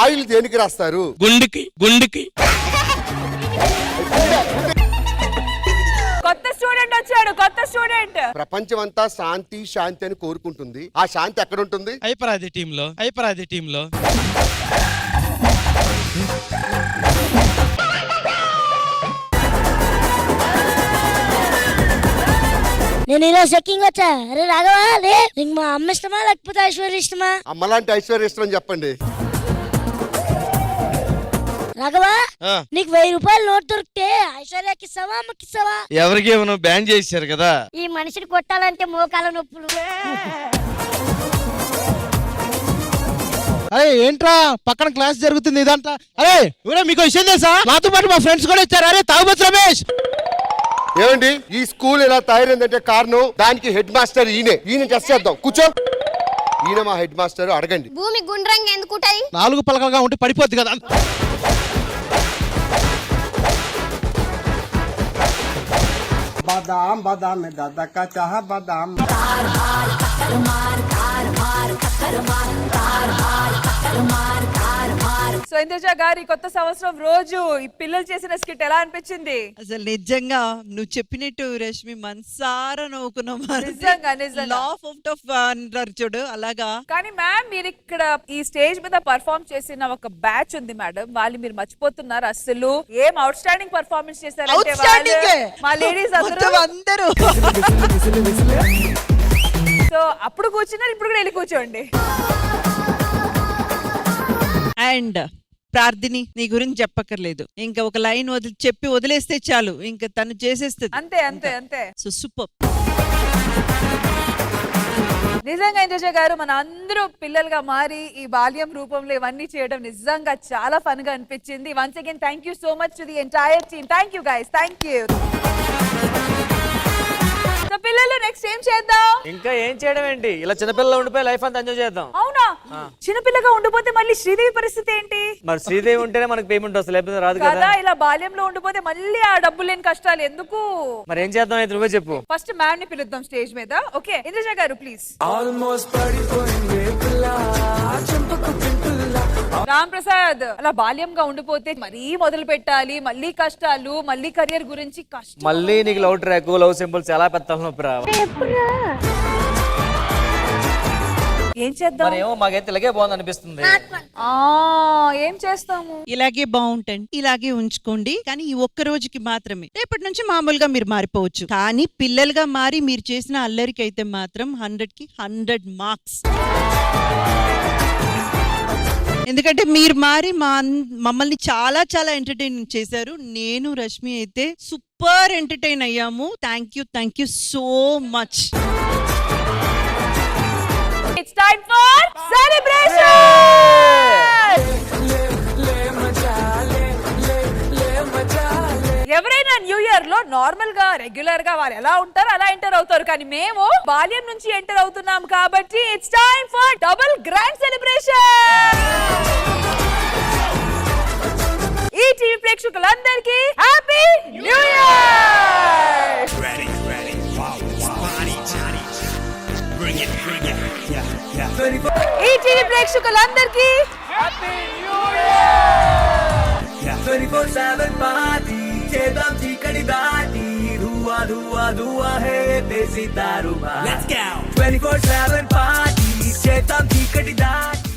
ఆయిల్ దేనికి రాస్తారు? గుండెకి. కొత్త స్టూడెంట్ వచ్చాడు, కొత్త స్టూడెంట్. ప్రపంచం అంతా శాంతి అని కోరుకుంటుంది. ఆ శాంతి ఎక్కడ ఉంటుంది? అయిపరాది టీంలో. నేను ఈరోజు చెక్కింగ్ వచ్చా. అరే రాఘవా లే, నీకు మా అమ్మ ఇష్టమా లేకపోతే ఐశ్వర్య ఇష్టమా? అమ్మలాంటి ఐశ్వర్య ఇష్టం అని చెప్పండి. రాఘవా నీకు 1000 రూపాయలు నోట్ దొరికితే ఐశ్వర్యకి ఇస్తావా అమ్మకి ఇస్తావా? ఎవరికి ఏమో బ్యాన్ చేశారు కదా. ఈ మనిషిని కొట్టాలంటే మోకాల నొప్పులు. అరే ఏంట్రా పక్కన క్లాస్ జరుగుతుంది ఇదంతా? అరే ఇవిడ మీకు విషయం తెలుసా? నాతో పాటు మా ఫ్రెండ్స్ కూడా వచ్చారు. అరే తాగుబోతు రమేష్. ఏమండి ఈ స్కూల్ ఇలా తయారైందంటే కారణం దానికి హెడ్ మాస్టర్ ఈయన టెస్ట్ చేద్దాం. కూర్చో. ఈయన మా హెడ్ మాస్టర్, అడగండి. భూమి గుండ్రంగా ఎందుకు ఉంటది? 4 పలకలుగా ఉంటే పడిపోద్ది కదా. बादाम में दादा का चाह बादाम. సో ఇంద్రజ గారి కొత్త సంవత్సరం రోజు ఈ పిల్లలు చేసిన స్కిట్ ఎలా అనిపించింది? అసలు నిజంగా నువ్వు చెప్పినట్టు రష్మి మనసారా నవ్వుకున్నాం. నిజంగా లాఫ్ అవుట్ ఆఫ్ అంటారు చూడు అలాగా. కానీ మ్యామ్ మీరు ఇక్కడ ఈ స్టేజ్ మీద పర్ఫార్మ్ చేసిన ఒక బ్యాచ్ ఉంది మేడం, వాళ్ళు మీరు మర్చిపోతున్నారు. అసలు ఏం అవుట్ స్టాండింగ్ పర్ఫార్మెన్స్ చేశారంటే మా లేడీస్ అందరూ. సో అప్పుడు కూర్చున్నారు, ఇప్పుడు కూడా వెళ్ళి కూర్చోండి. అండ్ ప్రార్థిని నీ గురించి చెప్పక్కర్లేదు, ఇంకా ఒక లైన్ చెప్పి వదిలేస్తే చాలు, ఇంకా తను చేసేస్తుంది. అంతే అంతే అంతే. So super. నిజంగా ఇంద్రజ గారు మన అందరూ పిల్లలుగా మారి ఈ బాల్యం రూపంలో ఇవన్నీ చేయడం నిజంగా చాలా ఫన్ గా అనిపించింది. Once again thank you so much to the entire team. Thank you guys, thank you. So పిల్లలు నెక్స్ట్ ఏం చేద్దాం? ఇంకా ఏం చేయడం ఏంటి, ఇలా చిన్నపిల్లలు ఉండిపోయి లైఫ్ అంతా ఎంజాయ్ చేద్దాం. అవునా? చిన్నపిల్లగా ఉండిపోతే మళ్ళీ శ్రీదేవి పరిస్థితి ఏంటి? మరి శ్రీదేవి ఉంటేనే మనకి పేమెంట్ వస్తుంది, లేకపోతే రాదు కదా. కదా. ఇలా బాల్యంలో ఉండిపోతే మళ్ళీ ఆ డబ్బులు లేని కష్టాలు ఎందుకు? మరి ఏం చేద్దాం అయితే నువ్వే చెప్పు. ఫస్ట్ మ్యామ్ ని పిలుద్దాం స్టేజ్ మీద. ఓకే ఇంద్రజ గారు ప్లీజ్. రామ్ ప్రసాద్, అలా బాల్యంగా ఉండిపోతే మరీ మొదలు పెట్టాలి, మళ్ళీ కష్టాలు, మళ్ళీ కెరియర్ గురించి కష్టం, మళ్ళీ నీకు లవ్ ట్రాక్, లవ్ సింబల్స్ చాలా పెద్ద తలనొప్పి రా. ఏం చేద్దాం? ఏమో మాకైతే ఇలాగే బాగుంది అనిపిస్తుంది. ఏం చేస్తాము? ఇలాగే బాగుంటండి, ఇలాగే ఉంచుకోండి, కానీ ఈ ఒక్క రోజుకి మాత్రమే. రేపటి నుంచి మామూలుగా మీరు మారిపోవచ్చు, కానీ పిల్లలుగా మారి మీరు చేసిన అల్లరికి అయితే మాత్రం 100కి 100 మార్క్స్. ఎందుకంటే మీరు మారి మమ్మల్ని చాలా చాలా ఎంటర్టైన్ చేశారు. నేను రష్మి అయితే సూపర్ ఎంటర్టైన్ అయ్యాము. Thank you so much. It's time for celebration. ఎవరైనా న్యూ ఇయర్ లో నార్మల్ గా రెగ్యులర్ గా వారు ఎలా ఉంటారో అలా ఎంటర్ అవుతారు, కానీ మేము బాల్యం నుంచి ఎంటర్ అవుతున్నాం కాబట్టి it's time for double grand celebration. ఈ టీవీ ప్రేక్షకులందరికీ హ్యాపీ న్యూ ఇయర్. ఈ టీవీ ప్రేక్షకులందరికీ హ్యాపీ న్యూ ఇయర్. 24/7 పార్టీ చేద్దాం చీకటి దాటి, ధువా ధువా ధువా హే దేశీ దారుమా. 24/7 పార్టీ చేద్దాం చీకటి దాటి.